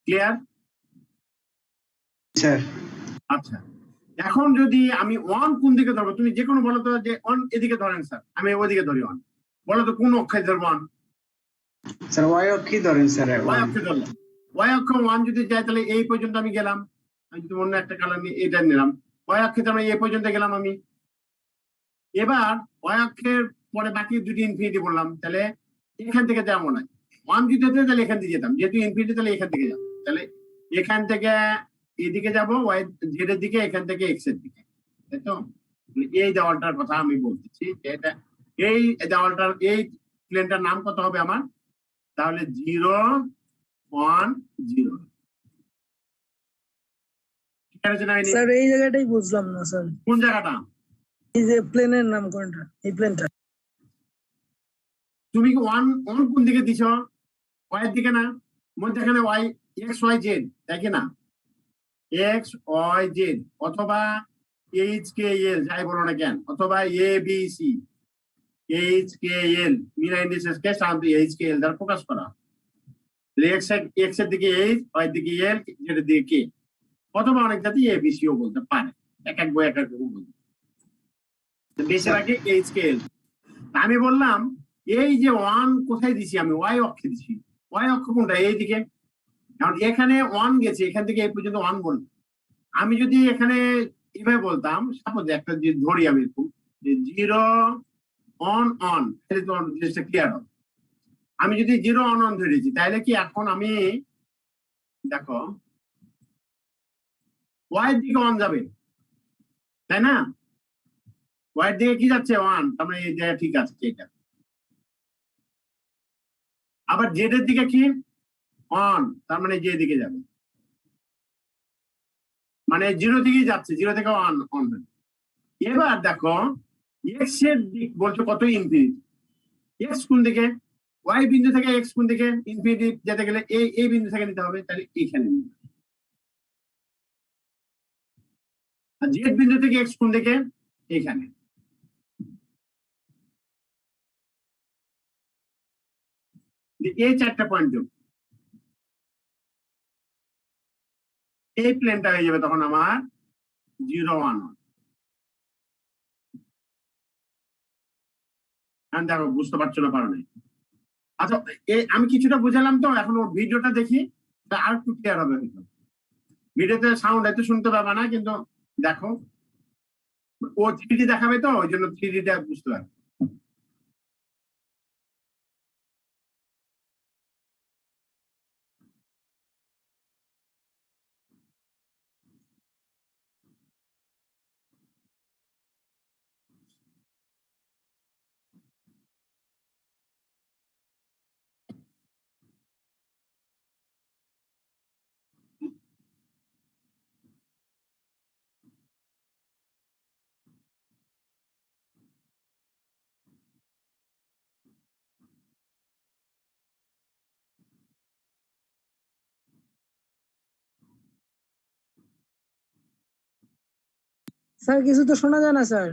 ক্লিয়ার? স্যার। আচ্ছা, এখন যদি আমি 1 কোন দিকে ধরবো? তুমি যে কোনো বলো তো, যে 1 এদিকে ধরেন স্যার, আমি ওইদিকে ধরি 1, বলো তো কোন অক্ষে ধরবো 1? স্যার ওয়াই অক্ষে ধরেন স্যার। ওয়াই অক্ষে ধরলাম। ওয়াই অক্ষ 1 যদি যায় তাহলে এই পর্যন্ত আমি গেলাম, আমি যদি অন্য একটা কালার নিয়ে এটা নিলাম, ওয়াই অক্ষে আমি এই পর্যন্ত গেলাম আমি। এবার ওয়াই অক্ষের পরে বাকি দুটি ইনফিনিটি বললাম, তাহলে এখান থেকে যাবো না। 1 যদি হতো তাহলে এখান থেকে যেতাম, যেহেতু ইনফিনিটি তাহলে এখান থেকে যাবো, তাহলে এখান থেকে এদিকে যাবো ওয়াই জেড এর দিকে, এখান থেকে এক্স এর দিকে, তাই তো? এই দেওয়ালটার কথা আমি বলতেছি, এটা এই দেওয়ালটার এই প্লেনটার নাম কত হবে আমার? তাহলে 0 1 0। স্যার এই জায়গাটাই বুঝলাম না স্যার, কোন জায়গাটা? এই যে প্লেনের নাম কোনটা? এই প্লেনটা তুমি কি 1 কোন দিকে দিছ? ওয়াই এর দিকে না, মধ্যখানে ওয়াই এক্স ওয়াই জেড, তাই কি না? এক্স ওয়াই জেড অথবা এইচ কে এল যাই বলো না কেন, অথবা A B C, H K L Mina indices কে সাধারণত এইচ কে এল দ্বারা প্রকাশ করা। এক্স এর দিকে এইচ, ওয়াই এর দিকে এল, জেড এর দিকে কে, অথবা অনেক জাতি এ বি সিও বলতে পারে, এক এক বই এক এক রকম বলতে। বেশিরভাগই এইচ কে এল। আমি বললাম এই যে 1 কোথায় দিছি? আমি ওয়াই অক্ষে দিছি। ওয়াই অক্ষ কোনটা? এইদিকে, কারণ এখানে 1 গেছে, এখান থেকে এই পর্যন্ত 1 বললাম। আমি যদি এখানে এভাবে বলতাম, সাপোজ একটা যে ধরি আমি একটু, যে 0 অন অন, তাহলে তোমার জিনিসটা ক্লিয়ার হবে। আমি যদি 0 অন অন ধরেছি, তাহলে কি এখন আমি দেখো ওয়াই দিকে 1 যাবে, তাই না? ওয়াই দিকে কি যাচ্ছে 1, তার মানে এই জায়গা ঠিক আছে এটা। আবার জেড এর দিকে কি 1, তার মানে যে দিকে যাবে, মানে 0 দিকেই যাচ্ছে, 0 থেকে 1 অন। এবার দেখো এক্স এর দিক বলছো কত, ইনফিনিটি। এক্স কোন দিকে, ওয়াই বিন্দু থেকে এক্স কোন দিকে, ইনফিনিটি যেতে গেলে এই বিন্দু থেকে নিতে হবে, তাহলে এখানে নিতে হবে। আর জেড বিন্দু থেকে এক্স কোন দিকে, এখানে। এই 4টা পয়েন্ট যোগ, এই প্লেনটা হয়ে যাবে তখন আমার 0 1 1। দেখো বুঝতে পারছো না, পারো নাই। আচ্ছা আমি কিছুটা বুঝালাম তো, এখন ওর ভিডিওটা দেখি, আর একটু ক্লিয়ার হবে হয়তো। ভিডিওতে সাউন্ড এত শুনতে পাবে না, কিন্তু দেখো ও 3D দেখাবে তো, ওই জন্য 3Dটা বুঝতে পারবে। স্যার কিছু তো শোনা যায় না স্যার।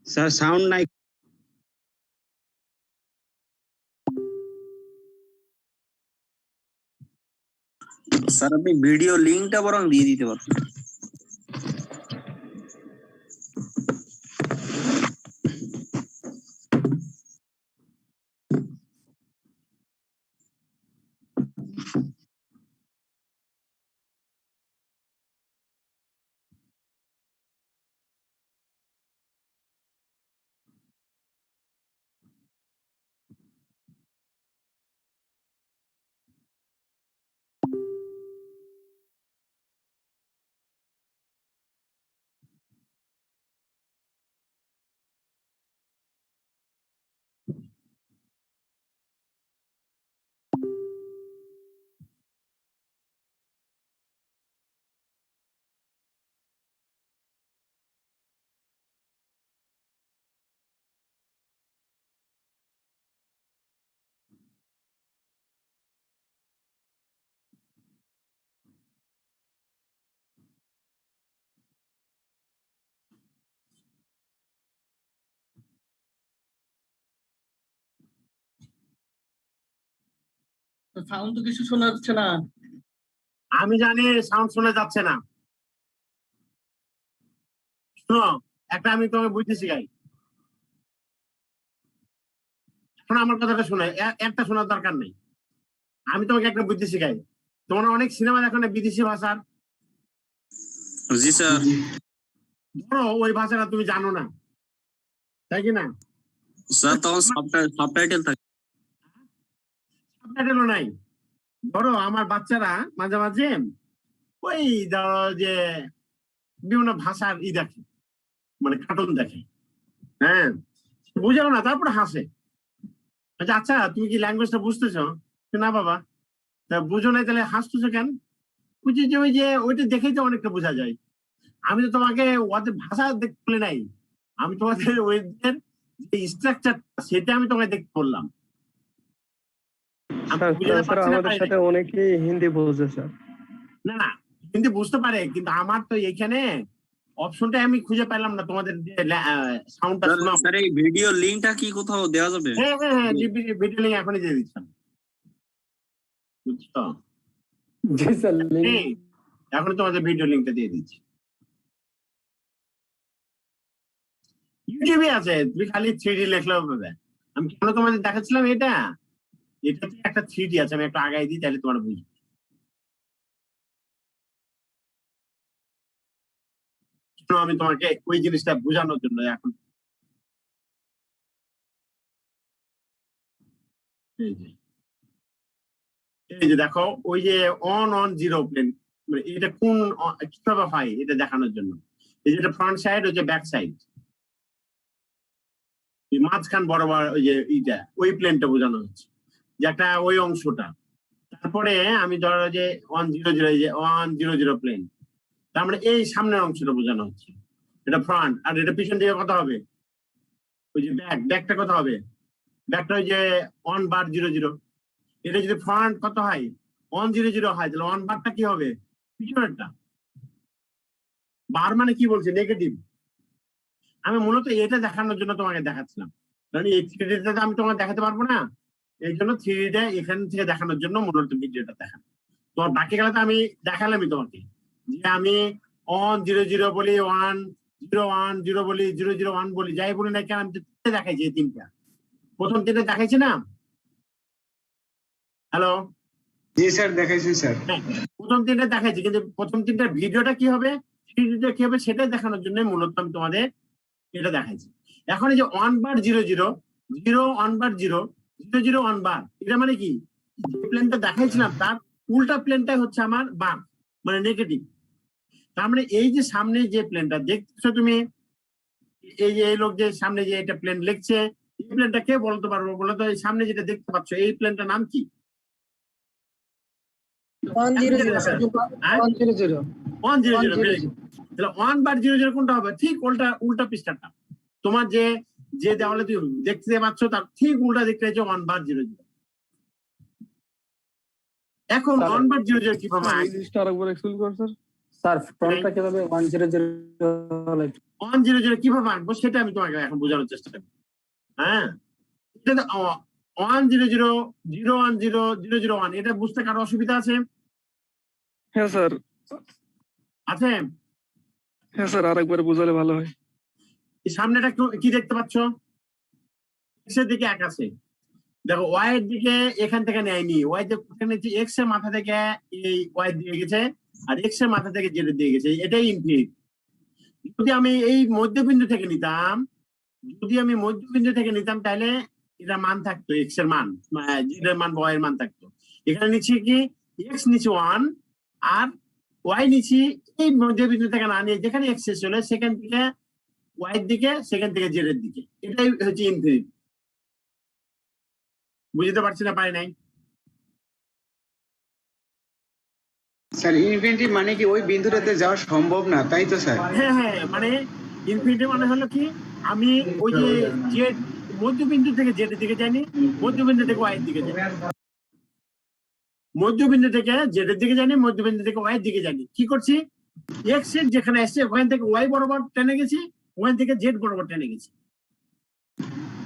স্যার সাউন্ড নাই। স্যার আপনি ভিডিও লিংকটা বরং দিয়ে দিতে পারতেন। সাউন্ড তো কিছু শোনা যাচ্ছে না। আমি জানি সাউন্ড শোনা যাচ্ছে না। শোনো, একটা আমি তোমাকে বুঝতে শিখাই। শোনো আমার কথাটা, শোনো, একটা শোনার দরকার নেই। আমি তোমাকে একটা বুঝতে শিখাই। তোমরা অনেক সিনেমা দেখো না বিদেশি ভাষার, জি স্যার। ধরো ওই ভাষাটা তুমি জানো না, তাই কি না? স্যার তখন সাবটাইটেল থাকে। সাবটাইটেলও নাই। ধরো আমার বাচ্চারা মাঝে মাঝে ওই ধরো যে বিভিন্ন ভাষার দেখে, মানে কার্টুন দেখে, হ্যাঁ, বুঝাও না, তারপরে হাসে। আচ্ছা তুমি কি ল্যাঙ্গুয়েজটা বুঝতেছো? না বাবা। তা বুঝো নাই, তাহলে হাসতেছো কেন? বুঝছি যে ওই যে ওইটা দেখেই তো অনেকটা বোঝা যায়। আমি তো তোমাকে ওদের ভাষা দেখতে বলি নাই, আমি তোমাদের ওদের যে স্ট্রাকচার সেটা আমি তোমাকে দেখতে বললাম। স্যার আমাদের সাথে অনেকেই হিন্দি বোঝে স্যার। না না, হিন্দি বুঝতে পারে, কিন্তু আমার তো এখানে অপশনটা আমি খুঁজে পেলাম না তোমাদের যে সাউন্ডটা শোনা। স্যার এই ভিডিও লিংকটা কি কোথাও দেওয়া যাবে? হ্যাঁ হ্যাঁ হ্যাঁ, ভিডিও লিংক এখনই দিয়ে দিচ্ছেন, বুঝছো? জি স্যার, এখন তোমাদের ভিডিও লিংকটা দিয়ে দিচ্ছি। ইউটিউবে আছে, তুমি খালি 3D লেখলেও পাবে। আমি কেন তোমাদের দেখাচ্ছিলাম এটা, এটাতে একটা 3D আছে, আমি একটু আগাই দিই তাহলে তোমার বুঝবে। আমি তোমাকে ওই জিনিসটা বোঝানোর জন্য এখন এই যে দেখো ওই যে অন অন জিরো প্লেন, মানে এটা কোন কিভাবে হয় এটা দেখানোর জন্য। এই যেটা ফ্রন্ট সাইড, ওই যে ব্যাক সাইড, মাঝখান বরাবর ওই যে এইটা ওই প্লেনটা বোঝানো হচ্ছে, যে একটা ওই অংশটা। তারপরে আমি ধরো যে 100, এই যে 100 প্লেন, তার মানে এই সামনের অংশটা বোঝানো হচ্ছে, এটা ফ্রন্ট। আর এটা পিছন দিকে কত হবে, ওই যে ব্যাকটা কত হবে, ব্যাকটা ওই যে 1/00। এটা যদি ফ্রন্ট কত হয় 100 হয়, তাহলে 1 কি হবে, পিছনেরটা। বার মানে কি বলছে, নেগেটিভ। আমি মূলত এটা দেখানোর জন্য তোমাকে দেখাচ্ছিলাম, কারণ এই 3D তে আমি তোমাকে দেখাতে পারবো না, এই জন্য 3D এখান থেকে দেখানোর জন্য মূলত ভিডিওটা দেখানো। তোমার বাকি গেলে তো আমি দেখালামই তোমাকে, যে আমি 100 বলি, 1010 বলি, 001 বলি, যাই বলি না কেন, আমি তো দেখাইছি এই তিনটা। প্রথম তিনটা দেখাইছি না? হ্যালো, জি স্যার দেখাইছেন স্যার। প্রথম তিনটা দেখাইছি, কিন্তু প্রথম তিনটার ভিডিওটা কি হবে, 3D কি হবে, সেটাই দেখানোর জন্য মূলত আমি তোমাদের এটা দেখাইছি। এখন এই যে 1/00, 1/0, এটা মানে কি, যে প্লেনটা দেখাইছিলাম তার উল্টা প্লেনটাই হচ্ছে আমার বার, মানে নেগেটিভ। তার মানে এই যে সামনে যে প্লেনটা দেখছো তুমি, এই যে এই লোক যে সামনে যে এটা প্লেন লিখছে, এই প্লেনটা কে বলতে পারবো, বলো তো? এই সামনে যেটা দেখতে পাচ্ছ এই প্লেনটার নাম কি? 100 স্যার, 100 1/00। তাহলে 1/00 কোনটা হবে, ঠিক উল্টা পৃষ্ঠাটা। তোমার যে যে দেওয়ালে তুমি দেখতে পাচ্ছ তার ঠিক উল্টা দিকটা হচ্ছে 1/00। এখন 1/00 কিভাবে এই জিনিসটা আরেকবার এক্সপ্লেইন করুন স্যার। স্যার ফ্রন্টটা কিভাবে 100 হলো? 1/00 কিভাবে আঁকবো সেটা আমি তোমাকে এখন বোঝানোর চেষ্টা করবো। হ্যাঁ, এটা 1/00, 010, 001, এটা বুঝতে কারো অসুবিধা আছে? হ্যাঁ স্যার, আছে? হ্যাঁ স্যার, আরেকবার বোঝালে ভালো হয়। এই সামনেটা কি দেখতে পাচ্ছ, এক্স এর দিকে এক আছে, দেখো ওয়াই এর দিকে এখান থেকে নেয়নি, ওয়াই দিকে এক্স এর মাথা থেকে এই ওয়াই দিয়ে গেছে, আর এক্স এর মাথা থেকে জেড দিয়ে গেছে, এটাই ইনফিনিট। যদি আমি এই মধ্যবিন্দু থেকে নিতাম, তাহলে এটা মান থাকতো, এক্স এর মান, জেড এর মান, ওয়াই এর মান থাকতো। এখানে নিচ্ছি কি, এক্স নিচ্ছি 1 আর ওয়াই নিচ্ছি এই মধ্যবিন্দু থেকে না নিয়ে যেখানে এক্স শেষ হলে সেখান থেকে ওয়াই এর দিকে, সেখান থেকে জেড এর দিকে, এটাই হচ্ছে ইনফিনিট। বুঝতে পারছি না, পারি নাই? স্যার ইনফিনিটি মানে কি ওই বিন্দুটাতে যাওয়া সম্ভব না, তাই তো স্যার? হ্যাঁ হ্যাঁ, মানে ইনফিনিটি মানে হলো কি, আমি ওই যে জেড মধ্যবিন্দু থেকে জেড এর দিকে যাইনি, মধ্যবিন্দু থেকে ওয়াই এর দিকে যাই, মধ্যবিন্দু থেকে জেড এর দিকে যাইনি, মধ্যবিন্দু থেকে ওয়াই এর দিকে যাইনি। কি করছি, এক্স এর যেখানে আসছে ওখান থেকে ওয়াই বরাবর টেনে গেছি, ওখান থেকে জেড বরাবর টেনে গেছি।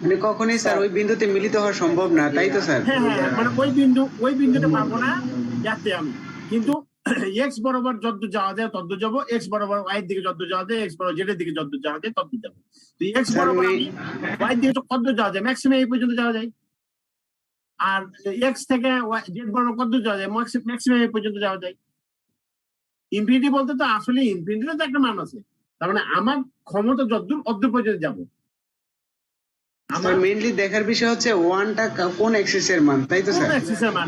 মানে কখনোই স্যার ওই বিন্দুতে মিলিত হওয়া সম্ভব না, তাই তো স্যার? হ্যাঁ হ্যাঁ, মানে ওই বিন্দুটা পাবো না যাতে আমি, কিন্তু এক্স বরাবর যতদূর যাওয়া যায় ততদূর যাবো, এক্স বরাবর ওয়াই এর দিকে যতদূর যাওয়া যায়, এক্স বরাবর জেড এর দিকে যতদূর যাওয়া যায় ততদূর যাবো। তো এক্স বরাবর ওয়াই এর দিকে তো কতদূর যাওয়া যায়, ম্যাক্সিমাম এই পর্যন্ত যাওয়া যায়। আর এক্স থেকে জেড বরাবর কতদূর যাওয়া যায়, ম্যাক্সিমাম এই পর্যন্ত যাওয়া যায়। ইনফিনিটি বলতে তো আসলে ইনফিনিটির তো একটা মান আছে, তার মানে আমার ক্ষমতা যতদূর অতদূর পর্যন্ত যাবো। আমার মেইনলি দেখার বিষয় হচ্ছে ওয়ানটা কোন এক্সিস এর মান, তাই তো কোন স্যার? এক্সিসের মান,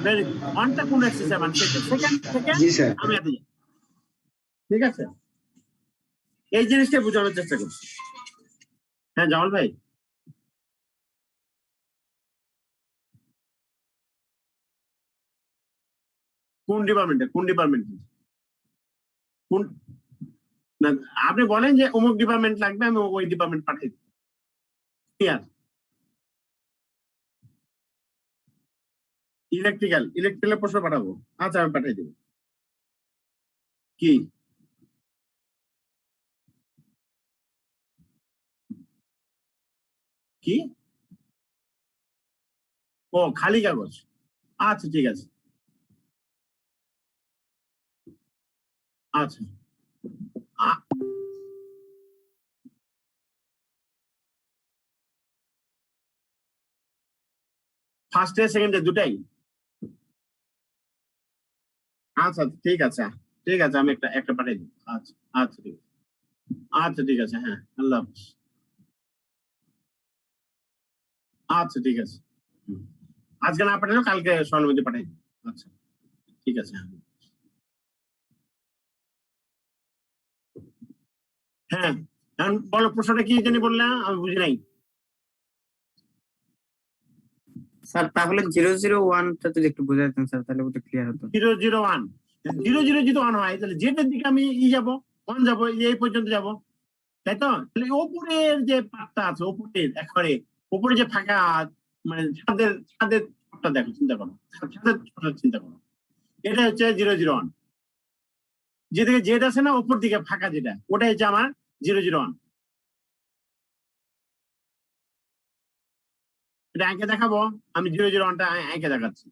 ওয়ানটা কোন এক্সিসের মান, সেকেন্ড থেকে জি স্যার। আমি এত যাই। ঠিক আছে, এই জিনিসটা বোঝানোর চেষ্টা করছি। হ্যাঁ জামাল ভাই, কোন ডিপার্টমেন্টে কোন, না আপনি বলেন যে অমুক ডিপার্টমেন্ট লাগবে, আমি ওই ডিপার্টমেন্ট পাঠিয়ে দিই। ক্লিয়ার? ইলেকট্রিক্যালের প্রশ্ন পাঠাবো, আচ্ছা আমি পাঠিয়ে দেবো। কি কি ও খালি কাগজ, আচ্ছা ঠিক আছে, আচ্ছা। ফার্স্ট এ সেকেন্ড এ দুটাই? আচ্ছা ঠিক আছে, ঠিক আছে, আমি একটা পাঠিয়ে দিই। আচ্ছা আচ্ছা ঠিক আছে, আচ্ছা ঠিক আছে, হ্যাঁ, আল্লাহ হাফেজ। আচ্ছা ঠিক আছে, আজকে না পাঠালেও কালকে সকালের মধ্যে পাঠিয়ে দিই। আচ্ছা ঠিক আছে। হ্যাঁ, এখন বলো প্রশ্নটা কি জানি বললে, আমি বুঝি নাই। স্যার তাহলে 001টা যদি একটু বোঝাতেন স্যার, তাহলে ওটা ক্লিয়ার হতো। 001 যদি 1 হয় তাহলে যেটার দিকে আমি যাবো 1 যাবো, এই পর্যন্ত যাবো, তাই তো? তাহলে উপরের যে পাটটা আছে, উপরের একবারে উপরে যে ফাঁকা, মানে ছাদের ছকটা দেখো, চিন্তা করো, ছাদের ছকটা চিন্তা করো, এটা হচ্ছে 001। যেদিকে জেড আছে না উপর দিকে ফাঁকা যেটা, ওটা হচ্ছে আমার 001। এটা এঁকে দেখাবো, আমি 001টা এঁকে দেখাচ্ছি।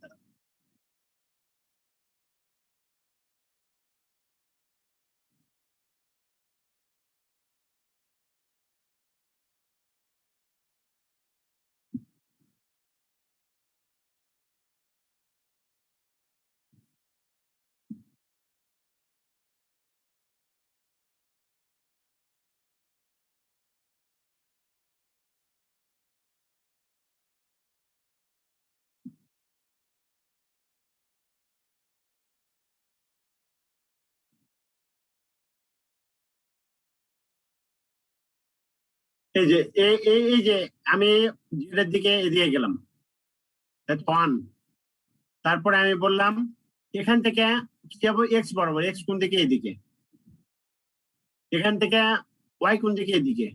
এই যে এই যে আমি জেডের দিকে এদিকে গেলাম, 1। তারপরে আমি বললাম এখান থেকে যাবো এক্স বরাবর, এক্স কোন দিকে? এদিকে। এখান থেকে ওয়াই কোন দিকে? এদিকে।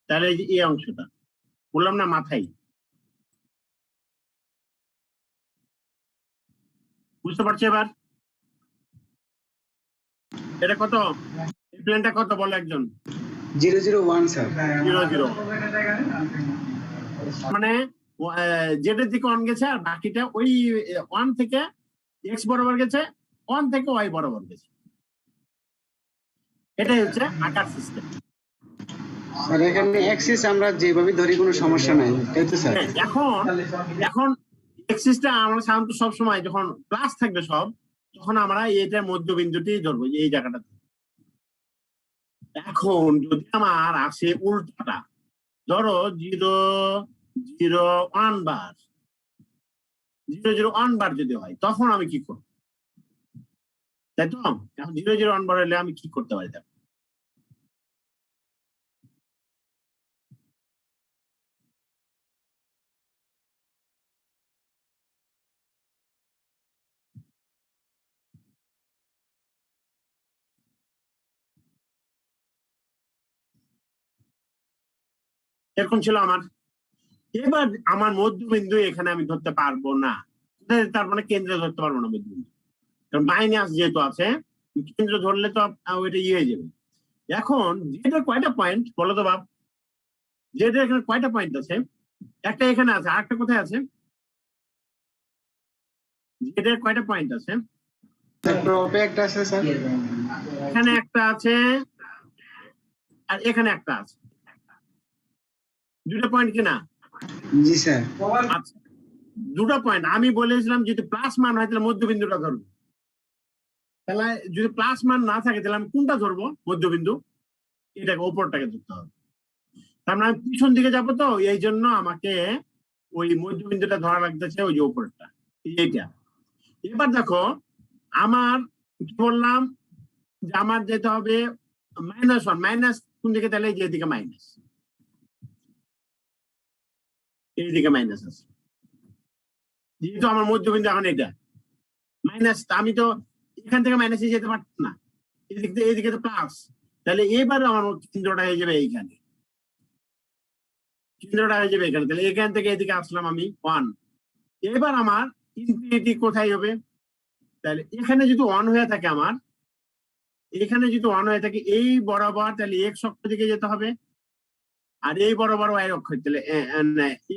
তাহলে এই অংশটা বললাম না মাথায়, বুঝতে পারছো এবার? এটা কত? এই প্লেনটা কত বলো একজন? 001 স্যার। 00 মানে জেডের দিকে 1 গেছে, আর বাকিটা ওই 1 থেকে এক্স বরাবর গেছে, 1 থেকে ওয়াই বরাবর গেছে। এটাই হচ্ছে আকার সিস্টেম। স্যার এখানে অ্যাক্সিস আমরা যেভাবে ধরি কোনো সমস্যা নাই, তাই তো স্যার? এখন এক্সিসটা আমরা সাধারণত সবসময় যখন প্লাস থাকবে সব, তখন আমরা এটার মধ্যবিন্দুটি ধরবো, এই জায়গাটা। এখন যদি আমার আসে উল্টাটা, ধরো 001 বার, 001 বার যদি হয়, তখন আমি কি করবো? তাই তো? এখন 001 বার হলে আমি কি করতে পারি? দেখো, এরকম ছিল আমার। এবার আমার মধ্যবিন্দু এখানে আমি ধরতে পারবো না, তার মানে কেন্দ্রে ধরতে পারবো না মধ্যবিন্দু, কারণ মাইনাস যেহেতু আছে, কেন্দ্র ধরলে তো ওইটা হয়ে যাবে। এখন যেটা কয়টা পয়েন্ট বলো তো বাপ? যেটা এখানে কয়টা পয়েন্ট আছে? একটা এখানে আছে, আরেকটা কোথায় আছে? যেটা কয়টা পয়েন্ট আছে? প্রপে একটা আছে স্যার, এখানে একটা আছে, আর এখানে একটা আছে, দুটো পয়েন্ট কিনা? জি স্যার। আচ্ছা, দুটো পয়েন্ট। আমি বলেছিলাম যদি প্লাস মান হয় তাহলে মধ্যবিন্দুটা ধরবো, তাহলে যদি প্লাস মান না থাকে তাহলে আমি কোনটা ধরবো? মধ্যবিন্দু, এটাকে ওপরটাকে ধরতে হবে। তার মানে আমি পিছন দিকে যাবো, তো এই জন্য আমাকে ওই মধ্যবিন্দুটা ধরা লাগতেছে, ওই যে ওপরটা, এইটা। এবার দেখো আমার কি বললাম, যে আমার যেতে হবে -1, মাইনাস কোন দিকে? তাহলে যেদিকে মাইনাস, এইদিকে মাইনাস আছে, যেহেতু আমার মধ্যবিন্দু এখন এটা মাইনাস, আমি তো এখান থেকে মাইনাসে যেতে পারতাম না, এইদিকে তো প্লাস। তাহলে এবার আমার কেন্দ্রটা হয়ে যাবে এইখানে, কেন্দ্রটা হয়ে যাবে এখানে। তাহলে এখান থেকে এদিকে আসলাম আমি 1। এবার আমার ইনফিনিটি কোথায় হবে? তাহলে এখানে যদি 1 হয়ে থাকে আমার, এখানে যদি 1 হয়ে থাকে এই বরাবর, তাহলে এক্স অক্ষ দিকে যেতে হবে, আর এই বরাবর ওয়াই অক্ষ, তাহলে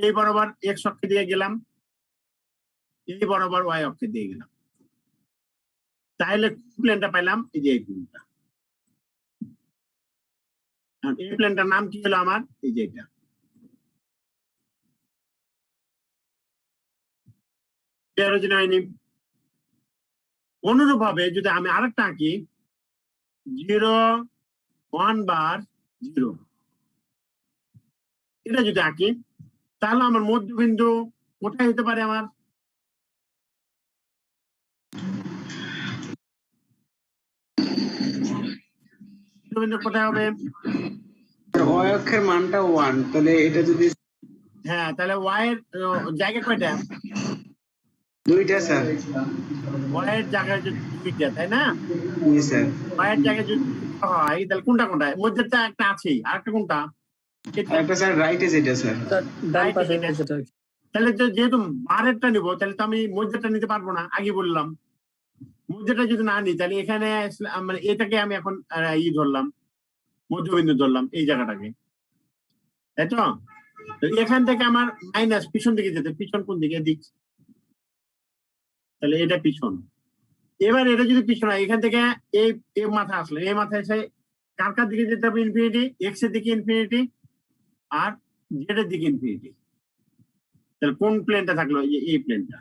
এই বরাবর এক্স অক্ষে দিয়ে গেলাম, এই বরাবর ওয়াই অক্ষে দিয়ে গেলাম। তাহলে প্লেনটা পাইলাম, এই যে এই প্লেনটা। এই প্লেনটার নাম কি হলো আমার? এই যে এটা। ক্লিয়ার হয়নি? অনুরূপ ভাবে যদি আমি আরেকটা আঁকি 0 1 বার 0, এটা যদি আঁকি তাহলে আমার মধ্যবিন্দু কোথায় হতে পারে? আমার মধ্যবিন্দু কোথায় হবে? y অক্ষের মানটা 1, তাহলে এটা যদি হ্যাঁ, তাহলে y এর জায়গা কয়টা? 2টা স্যার। y এর জায়গায় যদি 2টা, তাই না? জি স্যার। y এর জায়গায় যদি 2টা হয় তাহলে কোনটা কোনটায়? মধ্যেটা একটা আছেই, আরেকটা কোনটা? একটা স্যার রাইটে যেটা স্যার। ডান Right, পাশে এটা। যেটা তাহলে যেহেতু বারেরটা নিবো তাহলে তো আমি মধ্যটা নিতে পারবো না, আগে বললাম। মধ্যটা যদি না নিই তাহলে এখানে মানে এটাকে আমি এখন ধরলাম, মধ্যবিন্দু ধরলাম এই জায়গাটাকে, তাই তো? তো এখান থেকে আমার মাইনাস পিছন দিকে যেতে, পিছন কোন দিকে? দিক, তাহলে এটা পিছন। এবার এটা যদি পিছন হয় এখান থেকে এই মাথা আসলে এই মাথা এসে কার কার দিকে যেতে হবে? ইনফিনিটি, এক্স এর দিকে ইনফিনিটি আর জেড এর দিকে ইনফিনিটি। তাহলে কোন প্লেনটা থাকলো? এই প্লেনটা।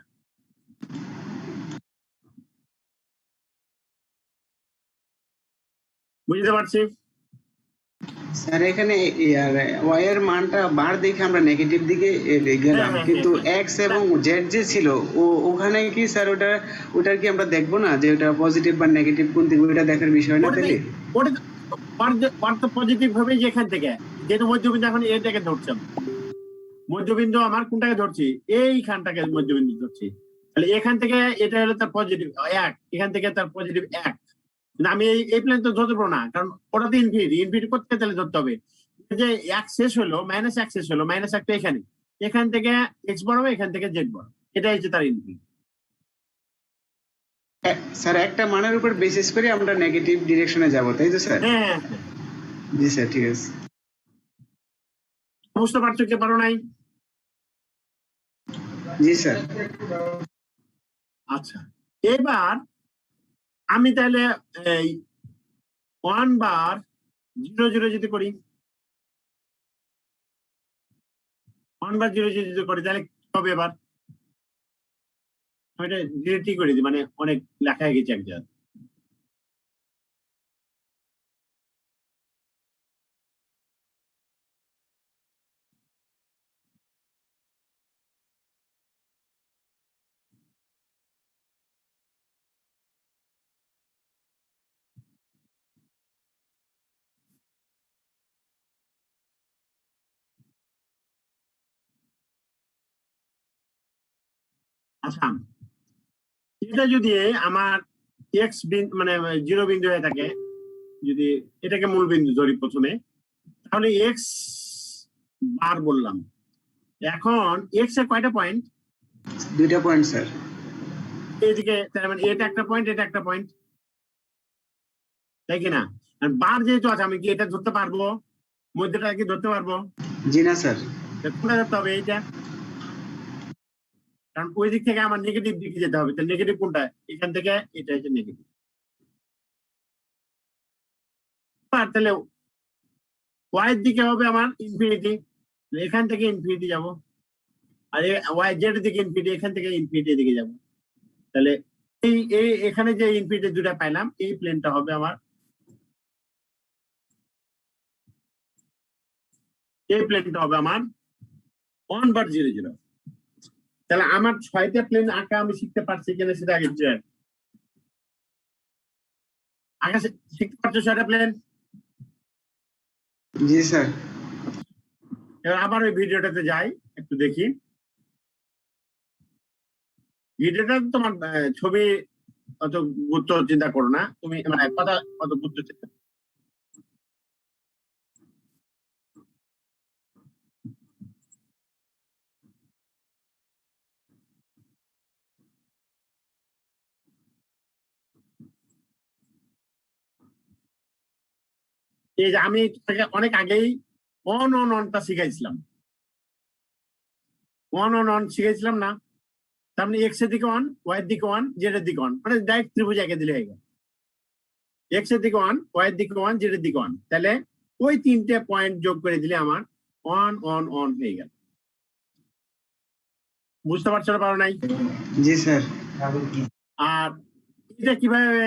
বুঝতে পারছি? স্যার এখানে y এর মানটা বার দেখে আমরা নেগেটিভ দিকে গেলাম, হ্যাঁ, কিন্তু হ্যাঁ। x এবং z যে ছিল ওখানে কি স্যার ওটার কি আমরা দেখবো না যে ওটা পজিটিভ বা নেগেটিভ কোন দিকে, ওটা দেখার বিষয় না তাহলে? ওটা তো পজিটিভ হবে যে এখান থেকে, যেহেতু মধ্যবিন্দু এখন এটাকে ধরছেন, মধ্যবিন্দু আমার কোনটাকে ধরছি? এইখানটাকে মধ্যবিন্দু ধরছি। তাহলে এখান থেকে এটা হলো তার পজিটিভ 1, এখান থেকে তার পজিটিভ 1। কিন্তু আমি এই প্লেন তো ধরতে পারবো না, কারণ ওটা তো ইনফিনিটি করতে তাহলে ধরতে হবে। যে 1 শেষ হলো, -1 শেষ হলো, -1 তো এখানে, এখান থেকে x বড় হবে, এখান থেকে z বড়, এটাই হচ্ছে তার ইনফিনিটি। স্যার একটা মানের উপর বেসিস করে আমরা নেগেটিভ ডিরেকশনে যাব, তাই তো স্যার? হ্যাঁ, জি স্যার, ঠিক আছে। বুঝতে পারছো কি পারো নাই? জি স্যার। আচ্ছা, এবার আমি তাহলে এই 1 বার 0 0 যদি করি, 1 বার 0 0 যদি করি তাহলে কি হবে? এবার এটা ডিরেক্টই করে দিই, মানে অনেক লেখা হয়ে গেছে এক জায়গায়। আচ্ছা, এটা যদি আমার এক্স মানে 0 বিন্দু হয়ে থাকে, যদি এটাকে মূল বিন্দু ধরি প্রথমে, তাহলে এক্স বার বললাম। এখন এক্স এর কয়টা পয়েন্ট? 2টা পয়েন্ট স্যার। এইদিকে, তার মানে এটা একটা পয়েন্ট, এটা একটা পয়েন্ট, তাই কিনা? বার যেহেতু আছে আমি কি এটা ধরতে পারবো? মধ্যটা কি ধরতে পারবো? জি না স্যার। কোনটা ধরতে হবে? এইটা, কারণ ওই দিক থেকে আমার নেগেটিভ দিকে যেতে হবে। তাহলে নেগেটিভ কোনটা? এখান থেকে এটা হচ্ছে নেগেটিভ। তাহলে ওয়াই এর দিকে হবে আমার ইনফিনিটি, এখান থেকে ইনফিনিটি যাব। আর ওয়াই জেড দিকে ইনফিনিটি, এখান থেকে ইনফিনিটি দিকে যাব। তাহলে এই এখানে যে ইনফিনিটি দুটা পাইলাম, এই প্লেনটা হবে আমার, এই প্লেনটা হবে আমার 1 বার 0 0। তাহলে আমার 6টা প্লেন আঁকা আমি শিখতে পারছি কিনা সেটা আগে আগে শিখতে পারছো 6টা প্লেন? জি স্যার। এবার আবার ওই ভিডিওটাতে যাই, একটু দেখি। ভিডিওটা তোমার ছবি অত গুরুত্ব চিন্তা করো না, তুমি মানে কথা অত গুরুত্ব চিন্তা। এই যে আমি অনেক আগেই অন অন অনটা শিখাইছিলাম, অন অন অন শিখাইছিলাম না? তার মানে এক্স এর দিকে 1, ওয়াই এর দিকে 1, জেড এর দিকে 1, মানে ডাইরেক্ট ত্রিভুজ এঁকে দিলে হয়ে গেল। এক্স এর দিকে 1, ওয়াই এর দিকে 1, জেড এর দিকে 1, তাহলে ওই 3টে পয়েন্ট যোগ করে দিলে আমার 1 অন অন হয়ে গেল। বুঝতে পারছো না, পারো নাই? জি স্যার। আর এটা কিভাবে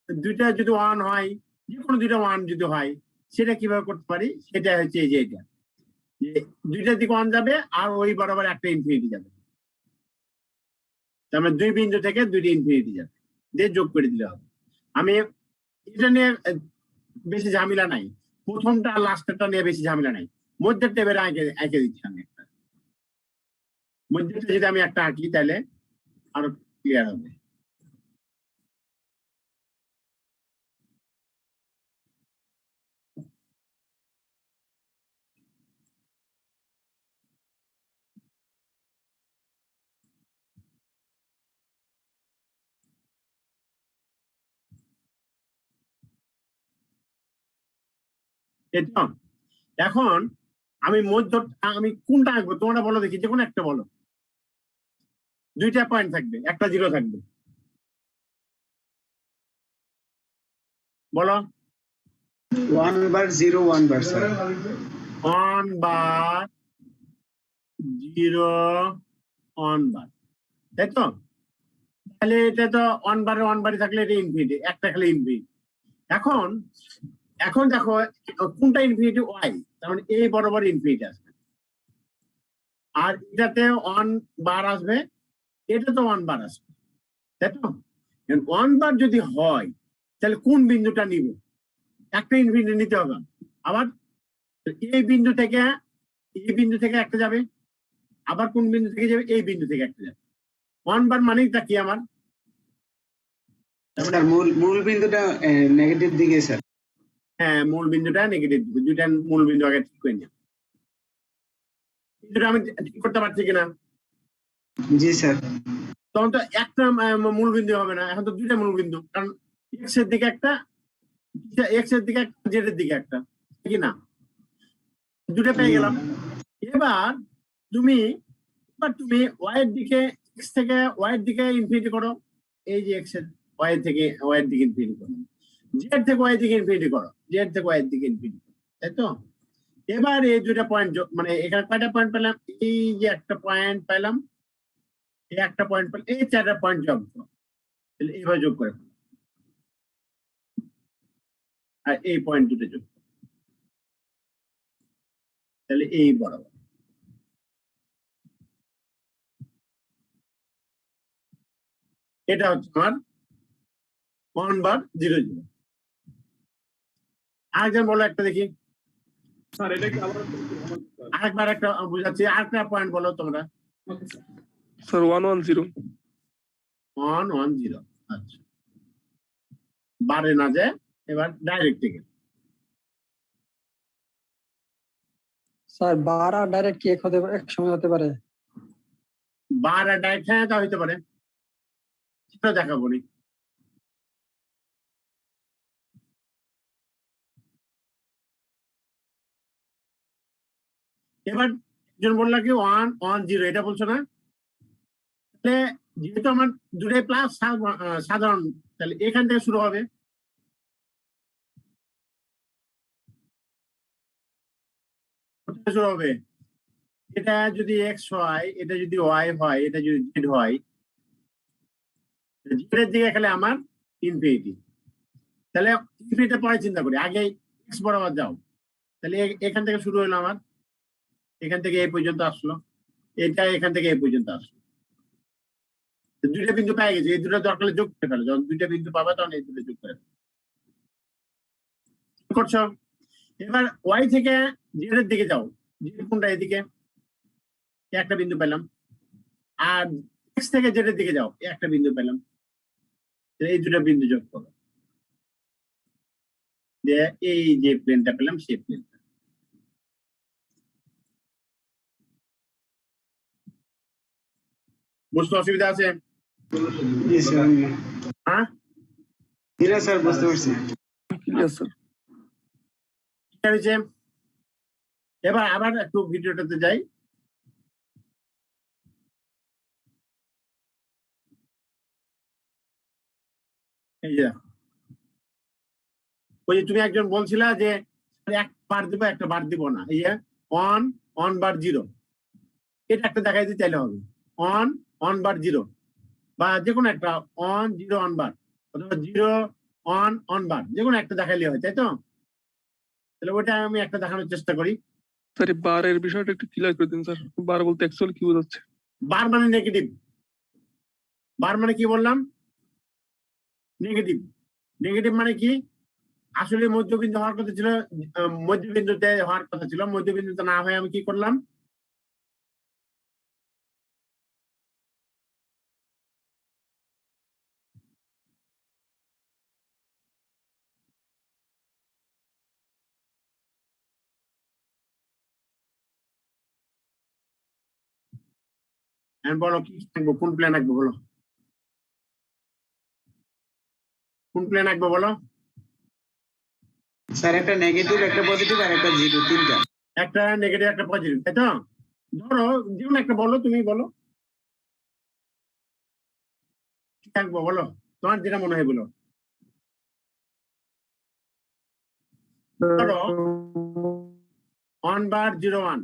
দুইটা যদি ওয়ান হয়, যে কোনো দুইটা ওয়ান যদি হয়, সেটা কিভাবে করতে পারি? সেটা হচ্ছে এই যে এটা, যে দুইটার দিকে ওয়ান যাবে আর ওই বরাবর একটা ইনফিনিটি যাবে, তার মানে দুই বিন্দু থেকে দুইটা ইনফিনিটি যাবে, দিয়ে যোগ করে দিলে হবে। আমি এটা নিয়ে বেশি ঝামেলা নাই, প্রথমটা আর লাস্টেরটা নিয়ে বেশি ঝামেলা নাই, মধ্যের টেবিলে এঁকে দিচ্ছি আমি একটা। মধ্যেরটা যদি আমি একটা আঁকি তাহলে আরো ক্লিয়ার হবে। এটা এখন আমি আমি কোনটা আঁকবো তোমরা বলো দেখি, যে কোনো একটা বলো। দুইটা পয়েন্ট থাকবে, একটা জিরো থাকবে, বলো। 1 বার 0 1 বার স্যার। 1 বার 0 1 বার, তাই তো? তাহলে এটা তো 1 বারে থাকলে এটা ইনফিনিটি, একটা খালি ইনফিনিটি। এখন দেখো কোনটা ইনফিনিটি? ওয়াই, তার মানে এই বরাবর ইনফিনিটি আসবে, আর এটাতে 1 বার আসবে, এটা তো 1 বার আসবে, তাই তো? 1 বার যদি হয় তাহলে কোন বিন্দুটা নিব? একটা ইনফিনিটি নিতে হবে। আবার এই বিন্দু থেকে একটা যাবে, আবার কোন বিন্দু থেকে যাবে? এই বিন্দু থেকে একটা যাবে। 1 বার মানেই তা কি আমার? স্যার মূল বিন্দুটা নেগেটিভ দিকে স্যার। হ্যাঁ, মূল বিন্দুটা নেগেটিভ দিকে, দুইটা মূল বিন্দু আগে ঠিক করে নিও। বিন্দুটা আমি ঠিক করতে পারছি কিনা? জি স্যার। তখন তো একটা মূল বিন্দু হবে না, এখন তো দুইটা মূল বিন্দু, কারণ এক্স এর দিকে একটা, জেড এর দিকে একটা, কি না? দুটো পেয়ে গেলাম। এবার তুমি ওয়াই এর দিকে, এক্স থেকে ওয়াই এর দিকে ইনফিনিটি করো, এই যে এক্স এর ওয়াই থেকে ওয়াই এর দিকে ইনফিনিটি করো, জেড থেকে ওয়াই এর দিকে ইনফিনিটি করো, জেড থেকে ওয়াই এর দিকে ইনফিনিটি করো, তাই তো? এবার এই দুটা পয়েন্ট, মানে এখানে কয়টা পয়েন্ট পেলাম? এই যে একটা পয়েন্ট পেলাম, এই একটা পয়েন্ট পেলাম, এই চারটা পয়েন্ট যোগ করো, তাহলে এইভাবে যোগ করে ফেলো। আর এই পয়েন্ট দুটো যোগ করো, তাহলে এই বরাবর। এটা হচ্ছে আমার 1 বার 0 0। আরেকজন বলো একটা দেখি, আরেকবার একটা বুঝাচ্ছি, আরেকটা পয়েন্ট বলো তোমরা। স্যার 1 1 0। 1 1 0, আচ্ছা, বারে না যায়, এবার ডাইরেক্ট থেকে। স্যার বার আর ডাইরেক্ট কি এক সময় হতে পারে? বার আর ডাইরেক্ট, হ্যাঁ তা হইতে পারে, সেটা দেখাবো নি। এবার একজন বললো কি 1 1 0, এটা বলছো না? তাহলে যেহেতু আমার দুটাই প্লাস সাধারণ, তাহলে এখান থেকে শুরু হবে। শুরু হবে, এটা যদি এক্স হয়, এটা যদি ওয়াই হয়, এটা যদি জেড হয়, জেডের দিকে খেলে আমার ইনফিনিটি। তাহলে ইনফিনিটি পরে চিন্তা করি, আগে এক্স বরাবর যাও, তাহলে এখান থেকে শুরু হলো আমার, এখান থেকে এই পর্যন্ত আসলো, এটা এখান থেকে এই পর্যন্ত আসলো, দুইটা বিন্দু পেয়ে গেছে, এই দুটো দরকার যোগ করে ফেলো, যখন দুইটা বিন্দু পাবে তখন এই দুটো যোগ করে করছো। এবার ওয়াই থেকে জেড এর দিকে যাও, জেড কোনটা? এদিকে, একটা বিন্দু পেলাম। আর এক্স থেকে জেড এর দিকে যাও, একটা বিন্দু পেলাম, এই দুটো বিন্দু যোগ করো, যে এই যে প্লেনটা পেলাম সেই প্লেনটা। বুঝতে অসুবিধা আছে? জি স্যার। হ্যাঁ জি স্যার, বুঝতে পারছি। Clear sir. ঠিক আছে, এবার আবার একটু ভিডিওটাতে যাই। এই যে ওই যে তুমি একজন বলছিলা যে এক বার দিব একটা বার দিব না, এই যে 1 1 বার 0, এটা একটা দেখাই দিতে চাইলে হবে। অন অন বার 0 বা যে কোনো একটা অন 0 অন বার অথবা 0 অন অন বার যে কোনো একটা দেখাইলে হয়, তাই তো? তাহলে ওটা আমি একটা দেখানোর চেষ্টা করি। স্যার এই বারের বিষয়টা একটু ক্লিয়ার করে দিন স্যার, বার বলতে অ্যাকচুয়ালি কি বোঝাচ্ছে? বার মানে নেগেটিভ। বার মানে কি বললাম? নেগেটিভ। নেগেটিভ মানে কি? আসলে মধ্যবিন্দু হওয়ার কথা ছিল, মধ্যবিন্দুতে হওয়ার কথা ছিল, মধ্যবিন্দুতে না হয়ে আমি কি করলাম? বলো কি আঁকবো, কোন প্ল্যান আঁকবো বলো, কোন প্ল্যান আঁকবো বলো? স্যার একটা নেগেটিভ, একটা পজিটিভ আর একটা জিরো, তিনটা। একটা নেগেটিভ একটা পজিটিভ, তাই তো? ধরো যে কোনো একটা বলো, তুমি বলো কি আঁকবো বলো, তোমার যেটা মনে হয় বলো। ধরো 1 বার 0 1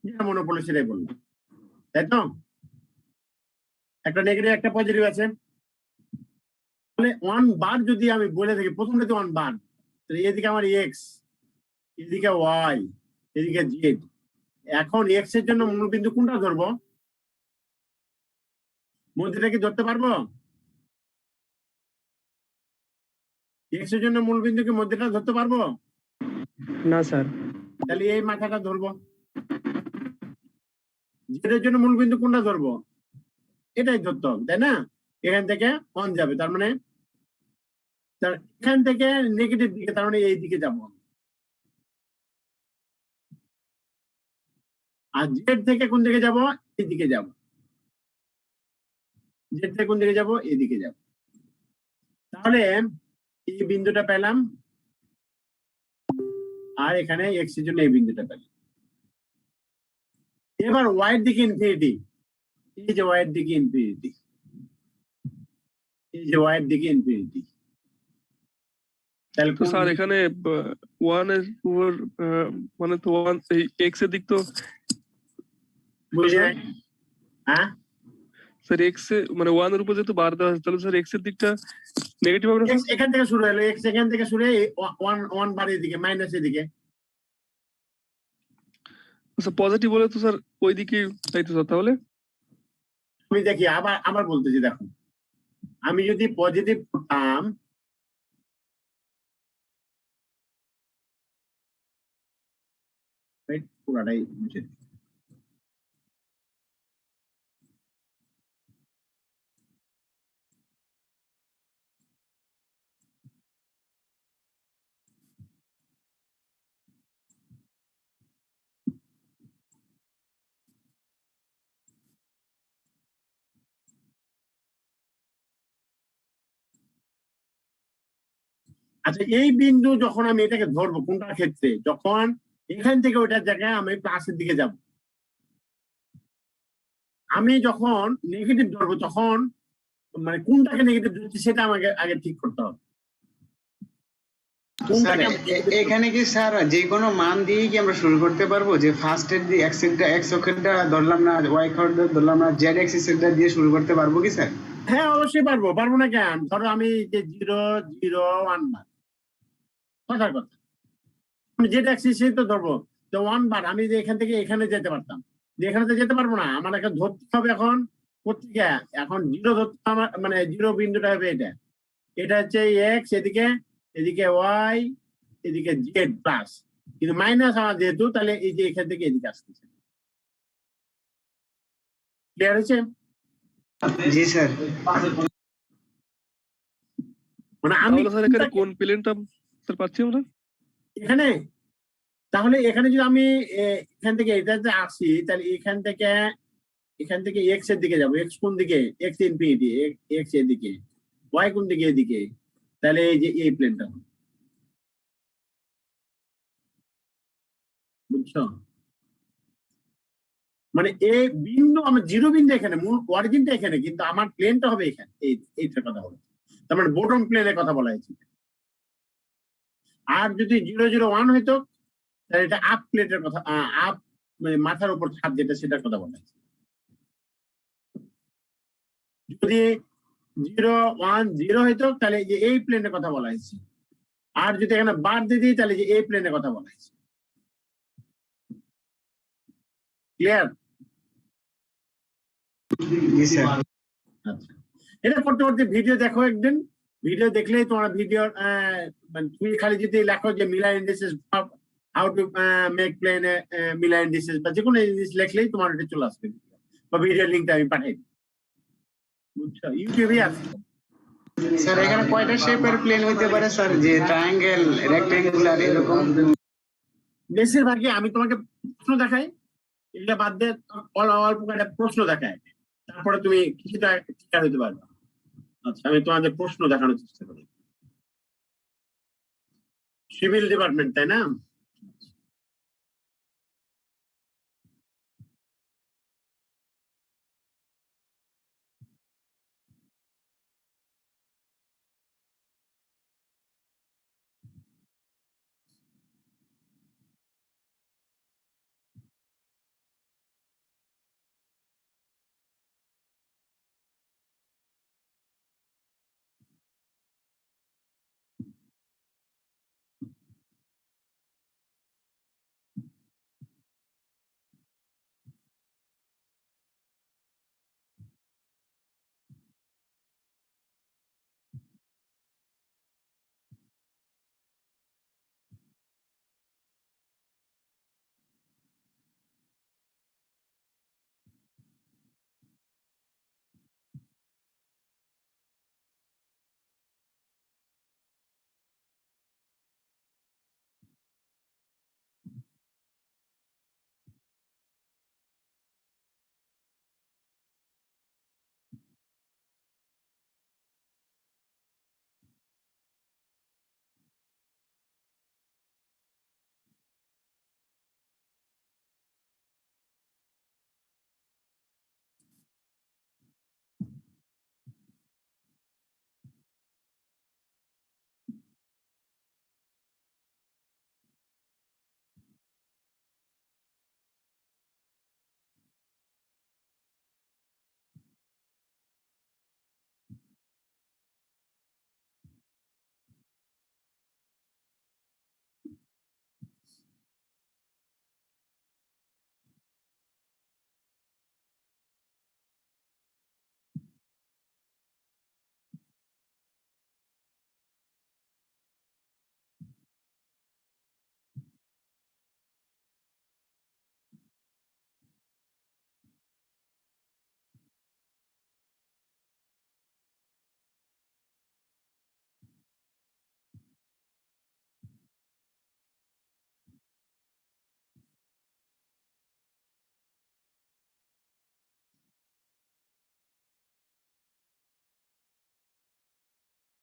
যেটা মনে পড়লো সেটাই বললো, তাই তো? একটা নেগেটিভ একটা পজিটিভ আছে, তাহলে 1 বার যদি আমি বলে থাকি, প্রথমটা 1 বার, তাহলে এদিকে আমার এক্স, এদিকে ওয়াই, এদিকে জেড। এখন এক্স এর জন্য মূল বিন্দু কোনটা ধরবো? মধ্যটা কি ধরতে পারবো? এক্স এর জন্য মূল বিন্দু কি মধ্যটা ধরতে পারবো? না স্যার। তাহলে এই মাথাটা ধরবো। জেড এর জন্য মূল বিন্দু কোনটা ধরবো? এটাই ধরতে হবে, তাই না? এখান থেকে অন যাবে, তার মানে এখান থেকে নেগেটিভ দিকে, তার মানে এই দিকে যাবো। আর জেড থেকে কোন দিকে যাব? এইদিকে যাব। জেড থেকে কোন দিকে যাব? এইদিকে যাব। তাহলে এই বিন্দুটা পেলাম, আর এখানে এক্স এর জন্য এই বিন্দুটা পেলাম। এবার ওয়াই এর দিকে ইনফিনিটি, এই যে ওয়াই এর দিকে ইনফিনিটি, এই যে ওয়াই এর দিকে ইনফিনিটি। তাহলে তো স্যার এখানে 1 এর উপর মানে তো 1 এই এক্স এর দিক তো বুঝলে? হ্যাঁ স্যার এক্স এ মানে 1 এর উপর যেহেতু বার দেওয়া আছে, তাহলে স্যার এক্স এর দিকটা নেগেটিভ হবে না? এক্স এখান থেকে শুরু হলো, এক্স এখান থেকে শুরু হয়ে 1 বার এদিকে, মাইনাস এদিকে। আচ্ছা পজিটিভ বলে তো স্যার ওই দিকে তাই তো স্যার। তাহলে আমি দেখি আবার বলতেছি, দেখো আমি যদি পজিটিভ করতাম, পুরাটাই মুছে দিই। আচ্ছা এই বিন্দু যখন আমি এটাকে ধরবো কোনটার ক্ষেত্রে, যখন এখান থেকে ওইটার জায়গায় আমি প্লাসের দিকে যাব। আমি যখন নেগেটিভ ধরবো তখন মানে কোনটাকে নেগেটিভ ধরছি সেটা আমাকে আগে ঠিক করতে হবে। স্যার এখানে কি স্যার যে কোনো মান দিয়ে কি আমরা শুরু করতে পারবো? যে ফার্স্ট এর দিয়ে এক্স অক্ষরটা ধরলাম না, ওয়াই অক্ষরটা ধরলাম না, জেড এক্সিসটা দিয়ে শুরু করতে পারবো কি স্যার? হ্যাঁ অবশ্যই পারবো, পারবো না কেন? ধরো আমি যে 0 0 1 বার, কথার কথা আমি যেটা অ্যাক্সিস তো ধরবো, তো 1 বার আমি যে এখান থেকে এখানে যেতে পারতাম, যে এখানে তো যেতে পারবো না, আমার এখন ধরতে হবে। এখন কোথেকে? এখন 0 ধরতে আমার মানে 0 বিন্দুটা হবে এটা, এটা হচ্ছে এক্স, এদিকে এদিকে ওয়াই, এদিকে জেড প্লাস, কিন্তু মাইনাস আমার যেহেতু, তাহলে এই যে এখান থেকে এদিকে আসতেছে। ক্লিয়ার হয়েছে? জি স্যার। মানে আমি তাহলে স্যার এখানে কোন প্লেনটা স্যার পাচ্ছি আমরা এখানে, তাহলে এখানে যদি আমি এখান থেকে এটাতে আসি, তাহলে এখান থেকে এক্স এর দিকে যাবো। এক্স কোন দিকে? এক্স ইনফিনিটি, এক্স এদিকে, ওয়াই কোন দিকে? এদিকে। তাহলে এই যে এই প্লেনটা, বুঝছো? মানে এই বিন্দু আমার 0 বিন্দু এখানে, মূল অরিজিনটা এখানে, কিন্তু আমার প্লেনটা হবে এখানে, এইটার কথা বলে, তার মানে বটম প্লেনের কথা বলা হয়েছে। আর যদি 0 0 1 হইতো তাহলে এটা আপ প্লেটের কথা, আপ মানে মাথার উপর ছাদ যেটা, সেটার কথা বলা হয়েছে। যদি 0 1 0 হইতো তাহলে যে এই প্লেনের কথা বলা হয়েছে, আর যদি এখানে বার দিয়ে দিই তাহলে যে এই প্লেনের কথা বলা হয়েছে। ক্লিয়ার? জি স্যার। আচ্ছা, এটা করতে করতে ভিডিও দেখো একদিন, ভিডিও দেখলেই তোমার ভিডিও তুমি খালি যদি লেখো যে Miller indices how to make plane Miller indices বা যে কোনো জিনিস লেখলেই তোমার এটা চলে আসবে, বা ভিডিও লিঙ্কটা আমি পাঠাই দিই। বুঝছো? ইউটিউবে আছে। স্যার এখানে কয়টা শেপের প্লেন হইতে পারে স্যার, যে ট্রায়াঙ্গেল, রেক্ট্যাঙ্গুলার এরকম? বেশিরভাগই আমি তোমাকে প্রশ্ন দেখাই, এটা বাদ দিয়ে অল্প কয়েকটা প্রশ্ন দেখায়, তারপরে তুমি কিছুটা ক্লিয়ার হইতে পারবে। আচ্ছা, আমি তোমাদের প্রশ্ন দেখানোর চেষ্টা করি। সিভিল ডিপার্টমেন্ট, তাই না?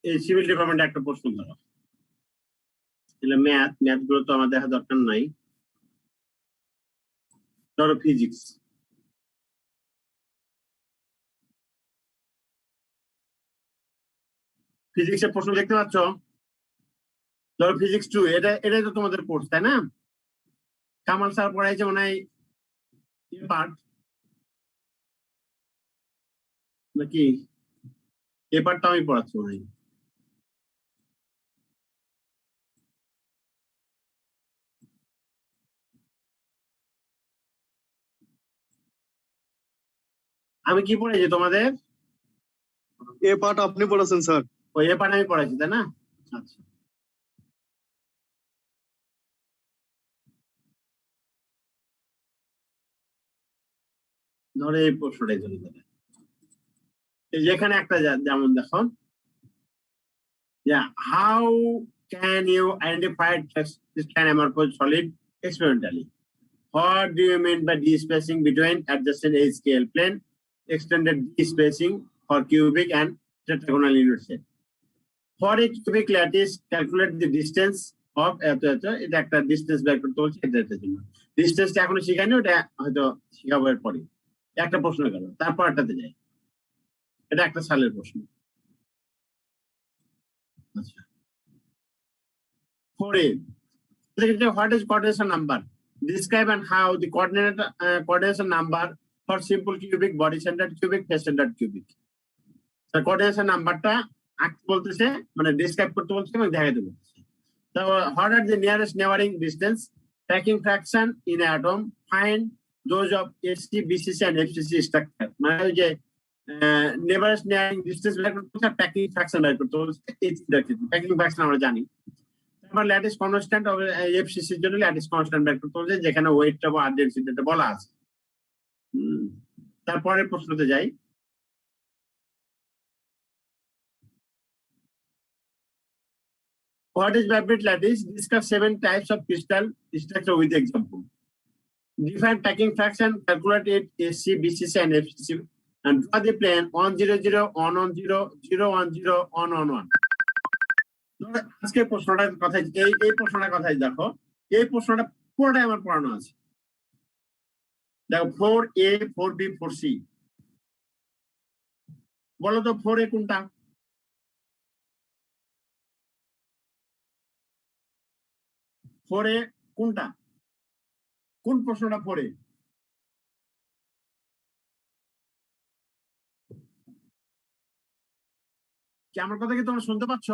এই সিভিল ডিপার্টমেন্টে একটা প্রশ্ন ধরো, ম্যাথ গুলো তো আমার দেখা দরকার নাই, ধরো ফিজিক্স। ফিজিক্সের প্রশ্ন দেখতে পাচ্ছ? ধরো ফিজিক্স 2, এটাই তো তোমাদের কোর্স, তাই না? কামাল স্যার পড়াইছে মনে হয় পার্ট নাকি? এ পার্টটা আমি পড়াচ্ছি মনে হয়। আমি কি পড়েছি তোমাদের? এ পার্ট আপনি পড়াছেন স্যার। ওই এ পার্ট আমি পড়াইছি, তাই না? আচ্ছা, ধরো এই প্রশ্নটাই ধরে ধরে যেখানে একটা যেমন দেখো, how can you identify this amorphous solid experimentally? What do you mean by d-spacing between adjacent scale plane, extended d-spacing for cubic and tetragonal unit set? For a cubic lattice, calculate the distance of এটা একটা distance বের করতে বলছে, এটার জন্য ডিসটেন্সটা এখনো শিখাইনি, ওটা হয়তো শিখাবো এর পরে। একটা প্রশ্ন গেল, তারপর একটাতে যাই। এটা একটা সালের প্রশ্ন। আচ্ছা, 4A, what is coordination number? Describe and how the coordination number for simple cubic, body centered cubic, face centered cubic. Coordination নাম্বারটা আঁকতে বলতেছে, মানে ডিসক্রাইব করতে বলছে এবং দেখাতে বলতেছে। তো what are the nearest neighbouring distance, packing fraction in atom, find those of SC BCC and FCC structure. মানে ওই যে নেবারেস্ট নিয়ারিং ডিস্টেন্স বের করতে বলছে, প্যাকিং ফ্র্যাকশন বের করতে বলছে। এই তিনটা ক্ষেত্রে প্যাকিং ফ্র্যাকশন আমরা জানি। তারপর ল্যাটিস কনস্ট্যান্ট অফ এফসিসির জন্য ল্যাটিস কনস্ট্যান্ট বের করতে বলছে, যেখানে ওয়েটটা বা ডেনসিটিটা বলা আছে। তারপরের প্রশ্নতে যাই। What is vibrate lattice? Discuss 7 types of crystal structure with example. Define packing fraction, calculate it, SC, BCC, and FCC, and draw the plane 1 0 0 1 1 0 0 1 0 1 1 1. আজকে প্রশ্নটার কথা এই প্রশ্নটার কথাই দেখো, এই প্রশ্নটা পুরোটাই আমার পড়ানো আছে। দেখো 4A 4B 4C, বলো তো 4A কোনটা? 4A কোনটা? কোন প্রশ্নটা 4A? কি আমার কথা কি তোমরা শুনতে পাচ্ছ?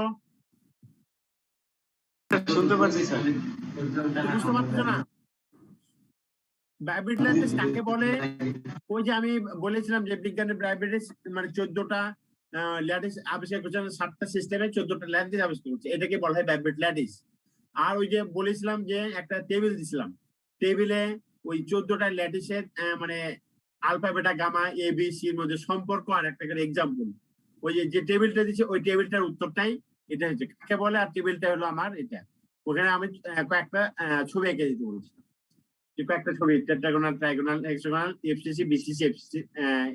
শুনতে পাচ্ছি স্যার। বুঝতে পারছো না? ভাইব্রেট ল্যাটিস কাকে বলে? ওই যে আমি বলেছিলাম যে বিজ্ঞানের ভাইব্রেট মানে 14টা ল্যাটিস আবিষ্কার করছে, 7টা সিস্টেমে 14টা ল্যাটিস আবিষ্কার করছে, এটাকে বলা হয় ভাইব্রেট ল্যাটিস। আর ওই যে বলেছিলাম যে একটা টেবিল দিছিলাম, টেবিলে ওই 14টা ল্যাটিসের মানে আলফা বেটা গামা এ বি সি এর মধ্যে সম্পর্ক আর একটা করে এক্সাম্পল। ওই যে টেবিলটা দিচ্ছে ওই টেবিলটার উত্তরটাই এটা হচ্ছে কাকে বলে, আর টেবিলটা হলো আমার এটা। ওখানে আমি কয়েকটা ছবি এঁকে দিতে বলছিলাম, কয়েকটা ছবি tetragonal, trigonal, hexagonal, FCC, BCC, FCC,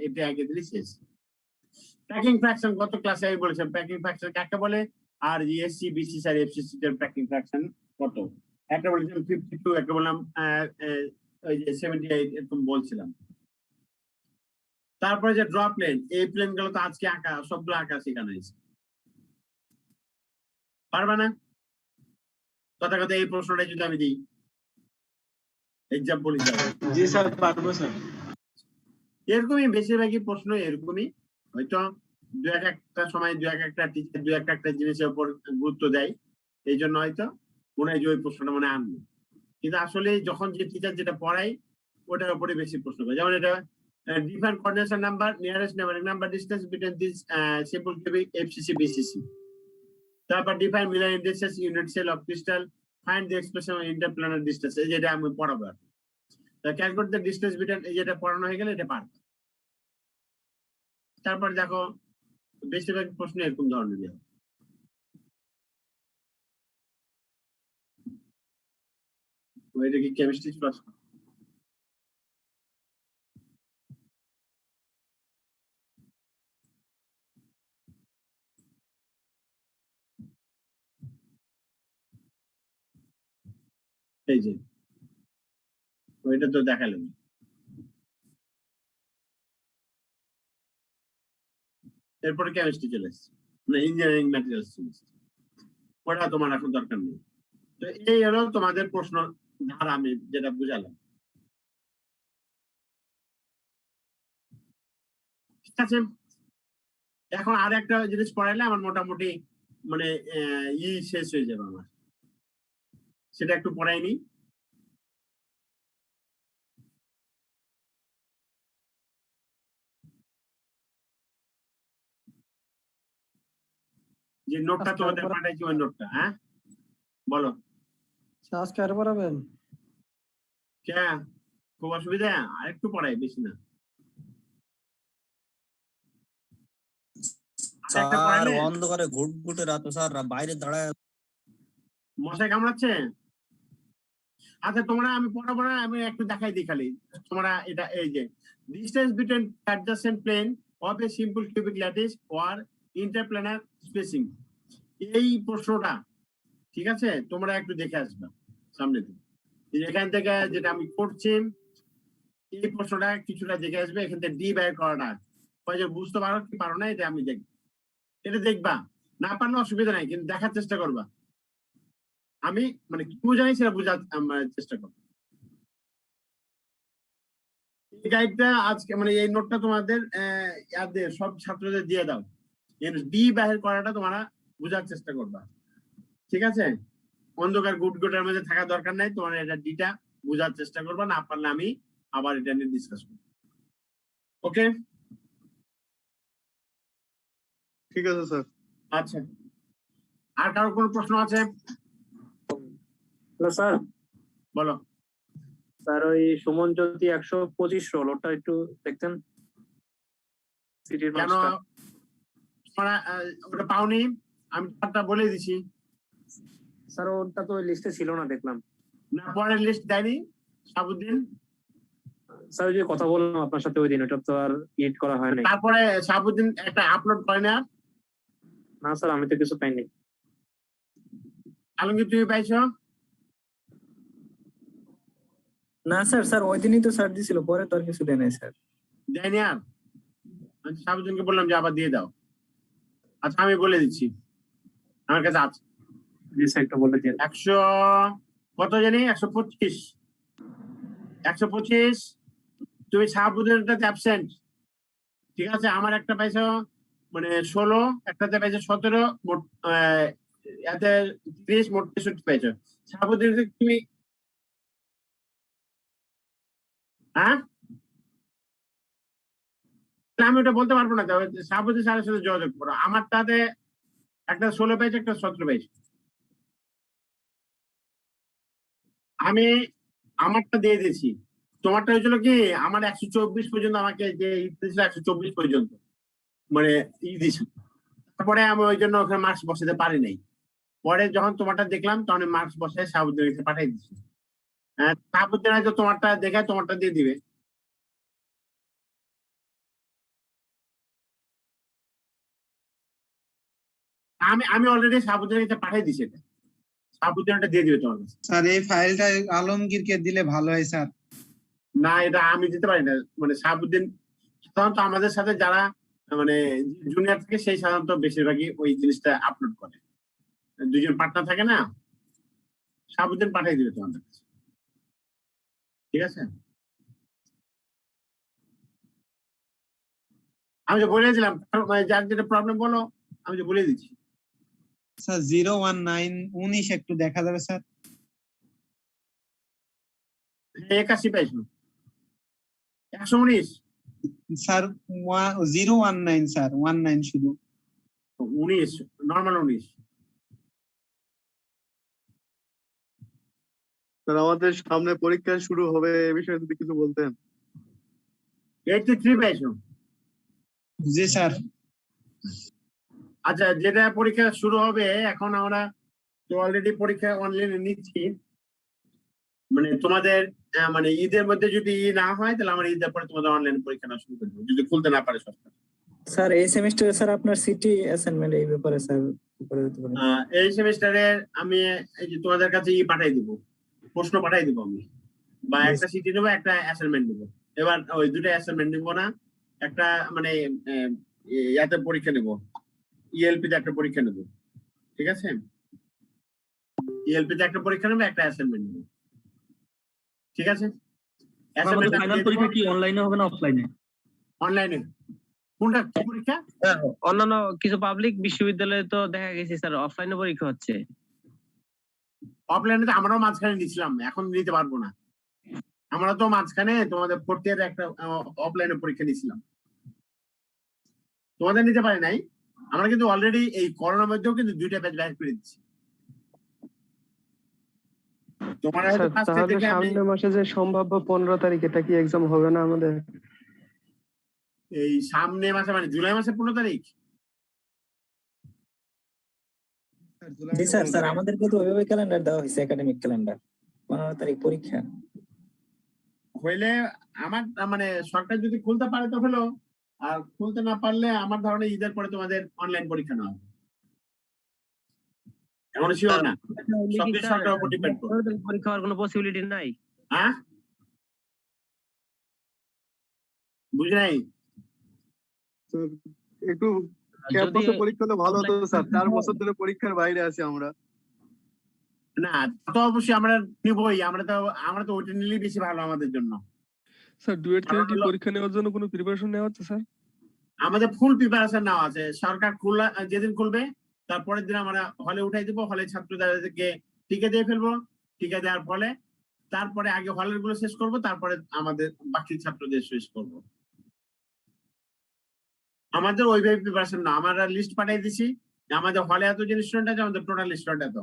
এটা এঁকে দিলে শেষ। প্যাকিং ফ্র্যাকশন গত ক্লাসে আমি বলেছিলাম প্যাকিং ফ্র্যাকশন কাকে বলে, আর এসসি বিসিসি আর এফসিসি এর প্যাকিং ফ্র্যাকশন কত। একটা বলেছিলাম 52, একটা বললাম ওই যে 78 এরকম বলছিলাম। তারপরে যে ড্র প্লেন, এই প্লেন গুলো তো আজকে আঁকা, সবগুলো আঁকা শেখানো হয়েছে। পারবে না? কথা কথা এই প্রশ্নটা যদি আমি দিই এক্সাম্পল হিসাবে। জি স্যার, পারবো স্যার। এরকমই বেশিরভাগই প্রশ্ন এরকমই, হয়তো দু একটা সময় দু একটা টিচার দু একটা জিনিসের উপর গুরুত্ব দেয়, এই জন্য হয়তো মনে হয় যে ওই প্রশ্নটা মনে আনবে, কিন্তু আসলে যখন যে টিচার যেটা পড়ায় ওটার উপরে বেশি প্রশ্ন করে। যেমন এটা different coordination number, nearest neighbouring number, distance between this simple cubic, FCC, BCC. তারপর define Miller indices, unit cell of crystal, find the expression of interplanar distance, এই যেটা আমি পড়াবো। ক্যালকুলেট দ্য ডিসটেন্স বিটুইন, এই যেটা পড়ানো হয়ে গেলে এটা পারবে। তারপর দেখো বেশিরভাগ প্রশ্ন এরকম ধরনের দেওয়া। এটা কি কেমিস্ট্রি ক্লাস? এই যে ওইটা তো দেখালাম। এরপরে কেমিস্ট্রি চলে এসছে, মানে ইঞ্জিনিয়ারিং ম্যাটেরিয়ালস চলে এসছে, ওটা তোমার এখন দরকার নেই। তো এই হলো তোমাদের প্রশ্ন ধারা, আমি যেটা বুঝালাম। ঠিক আছে, এখন আর একটা জিনিস পড়াইলে আমার মোটামুটি মানে শেষ হয়ে যাবে আমার, সেটা একটু পড়াইনি। যে নোটটা তোমাদের পাঠাইছি ওই নোটটা, হ্যাঁ বলো। আজকে আর পড়াবেন? কে খুব অসুবিধা? আর একটু পড়াই, বেশি না। স্যার অন্ধকারে ঘুটঘুটে রাত স্যার, বাইরে দাঁড়ায় মশাই কামড়াচ্ছে। আচ্ছা তোমরা, আমি পড়াবো না, আমি একটু দেখাই দিই খালি তোমরা এটা। এই যে distance between adjacent plane of a simple cubic lattice or interplanar spacing, এই প্রশ্নটা ঠিক আছে তোমরা একটু দেখে আসবে সামনে থেকে। এখান থেকে যেটা আমি করছি এই প্রশ্নটা কিছুটা দেখে আসবে, এখান থেকে ডি বের করাটা কয়জন বুঝতে পারো কি পারো না, এটা আমি দেখবো। এটা দেখবা, না পারলে অসুবিধা নাই, কিন্তু দেখার চেষ্টা করবা। আমি মানে কি বোঝাই সেটা বোঝার চেষ্টা করবো। এই গাইডটা আজকে মানে এই নোটটা তোমাদের সব ছাত্রদের দিয়ে দাও। ডি বাহির করাটা তোমরা বোঝার চেষ্টা করবা, ঠিক আছে? অন্ধকার গুটগুটের মধ্যে থাকা দরকার নাই, তোমার এটা ডিটা বোঝার চেষ্টা করবা, না পারলে আমি আবার এটা নিয়ে ডিসকাস করবো। ওকে, ঠিক আছে স্যার। আচ্ছা, আর কারো কোনো প্রশ্ন আছে? Hello sir. বলো। স্যার ওই সুমন জ্যোতি 125 রোল ওটা একটু দেখতেন সিটির কেন মার্কসটা। তোমরা ওটা পাওনি? আমি তারটা বলে দিছি। স্যার ওটা তো লিস্টে ছিল না দেখলাম। না, পরের লিস্ট দেয়নি সাবুদ্দিন। স্যার ওই যে কথা বললাম আপনার সাথে ওই দিন, ওটা তো আর এড করা হয় নাই। তারপরে সাবুদ্দিন একটা আপলোড করে না? না স্যার আমি তো কিছু পাইনি। আলমগীর তুমি পাইছো? না স্যার, স্যার ওই দিনই তো স্যার দিছিল, পরে তো আর কিছু দেয় নাই স্যার। দেয়নি আর? আমি সাবুদ্দিনকে বললাম যে আবার দিয়ে দাও। আচ্ছা আমি বলে দিচ্ছি, আমার কাছে আছে। জি স্যার একটু বলে দিন। 100 কত জানি 125। 125 তুমি সাবুদ্দিনটাতে অ্যাবসেন্ট, ঠিক আছে? আমার একটা পাইছো মানে 16, একটাতে পাইছো 17, মোট এতে 30, মোট 63 পাইছো। সাবুদ্দিন তুমি হ্যাঁ, আমি ওটা বলতে পারবো না। সাবুদ্দিন স্যারের সাথে যোগাযোগ করো। আমারটাতে একটা 16 পেয়েছে, একটা 17 পেয়েছে। আমি আমারটা দিয়ে দিয়েছি, তোমারটা হয়েছিল কি আমার 124 পর্যন্ত, আমাকে যে দিয়েছিল 124 পর্যন্ত মানে দিয়েছিল। তারপরে আমি ওই জন্য ওখানে মার্কস বসাতে পারি নাই। পরে যখন তোমারটা দেখলাম তখন মার্কস বসায় সাবুদ্দিনকে পাঠিয়ে দিচ্ছি। সাবুদ্দিন হয়তো তোমারটা দেখে তোমারটা দিয়ে দিবে। আমি অলরেডি সাবুদ্দিনের কাছে পাঠিয়ে দিছি, এটা সাবুদ্দিন ওটা দিয়ে দিবে তোমার কাছে। স্যার এই ফাইলটা আলমগীরকে দিলে ভালো হয় স্যার। না, এটা আমি দিতে পারি না। মানে সাবুদ্দিন সাধারণত আমাদের সাথে যারা মানে জুনিয়র থাকে সেই সাধারণত বেশিরভাগই ওই জিনিসটা আপলোড করে। দুজন পার্টনার থাকে না, সাবুদ্দিন পাঠিয়ে দিবে তোমাদের কাছে, ঠিক আছে? আমি যে বলে দিলাম, যার যেটা প্রবলেম বলো, আমি যে বলে দিচ্ছি। স্যার 019 একটু দেখা যাবে স্যার? 81 পাইছো? 119 স্যার 019 স্যার, 19 শুধু। 19 নরমাল 19। স্যার আমাদের সামনে পরীক্ষা শুরু হবে, এ বিষয়ে যদি কিছু বলতেন। 83 পাইছো? জি স্যার। আচ্ছা, যেটা পরীক্ষা শুরু হবে এখন, আমরা তো অলরেডি পরীক্ষা অনলাইনে নিচ্ছি। মানে তোমাদের মানে ঈদের মধ্যে যদি না হয় তাহলে আমরা ঈদের পরে তোমাদের অনলাইন পরীক্ষাটা শুরু করে দেবো, যদি খুলতে না পারে সরকার। স্যার এই সেমিস্টারে স্যার আপনার সিটি অ্যাসাইনমেন্ট এই ব্যাপারে স্যার কি করে দিতে পারেন? এই সেমিস্টারের আমি এই যে তোমাদের কাছে পাঠাই দিব, প্রশ্ন পাঠাই দিব আমি, বা একটা সিটি নেবো, একটা অ্যাসাইনমেন্ট নেবো। এবার ওই দুটো অ্যাসাইনমেন্ট নেবো না, একটা মানে ইয়াতে পরীক্ষা নেবো, ইএলপি তে একটা পরীক্ষা নেবো, ঠিক আছে? ইএলপি তে একটা পরীক্ষা নেবো, একটা অ্যাসাইনমেন্ট নেবো, ঠিক আছে? ফাইনাল পরীক্ষা কি অনলাইনে হবে না অফলাইনে? অনলাইনে। কোনটা কি পরীক্ষা? অন্যান্য কিছু পাবলিক বিশ্ববিদ্যালয়ে তো দেখা গেছে স্যার অফলাইনে পরীক্ষা হচ্ছে। অফলাইনে তো আমরাও মাঝখানে নিয়েছিলাম, এখন নিতে পারবো না। আমরা তো মাঝখানে তোমাদের ফোর্থ ইয়ারে একটা অফলাইনে পরীক্ষা নিয়েছিলাম, তোমাদের নিতে পারি নাই। আমরা কিন্তু অলরেডি এই করোনার মধ্যেও কিন্তু 2টা ব্যাচ বাইর করে দিচ্ছি। তোমরা হয়তো স্যার তাহলে সামনের মাসে যে সম্ভাব্য 15 তারিখ, এটা কি এক্সাম হবে না আমাদের? এই সামনে মাসে মানে জুলাই মাসের 15 তারিখ? জি স্যার, স্যার আমাদেরকে তো ওইভাবে ক্যালেন্ডার দেওয়া হয়েছে, একাডেমিক ক্যালেন্ডার। 15 তারিখ পরীক্ষা হইলে আমার মানে সরকার যদি খুলতে পারে তো হলো, আর খুলতে না পারলে আমার ধারণা ঈদের পরে তোমাদের অনলাইন পরীক্ষা নেওয়া হবে। এখন শিওর না, সবকিছু সরকারের উপর ডিপেন্ড করে। পরীক্ষা হওয়ার কোনো পসিবিলিটি নাই? হ্যাঁ, বুঝি নাই। একটু ক্যাম্পাসে পরীক্ষা হলে ভালো হতো স্যার, 4 বছর ধরে পরীক্ষার বাইরে আছি আমরা। না তো অবশ্যই আমরা নিবই, আমরা তো ওইটা নিলেই বেশি ভালো আমাদের জন্য। স্যার ডুয়েট থেকে কি পরীক্ষা নেওয়ার জন্য কোনো প্রিপারেশন নেওয়া হচ্ছে স্যার? আমাদের ফুল প্রিপারেশন নেওয়া আছে। সরকার খোলা যেদিন খুলবে তারপরের দিন আমরা হলে উঠাই দিব, হলে ছাত্রদেরকে টিকা দিয়ে ফেলবো। টিকা দেওয়ার ফলে তারপরে আগে হলের গুলো শেষ করব, তারপরে আমাদের বাকি ছাত্রদের শেষ করব। আমাদের ওইভাবে প্রিপারেশন না, আমরা লিস্ট পাঠিয়ে দিছি আমাদের হলে এত জন স্টুডেন্ট আছে, আমাদের টোটাল স্টুডেন্ট এত।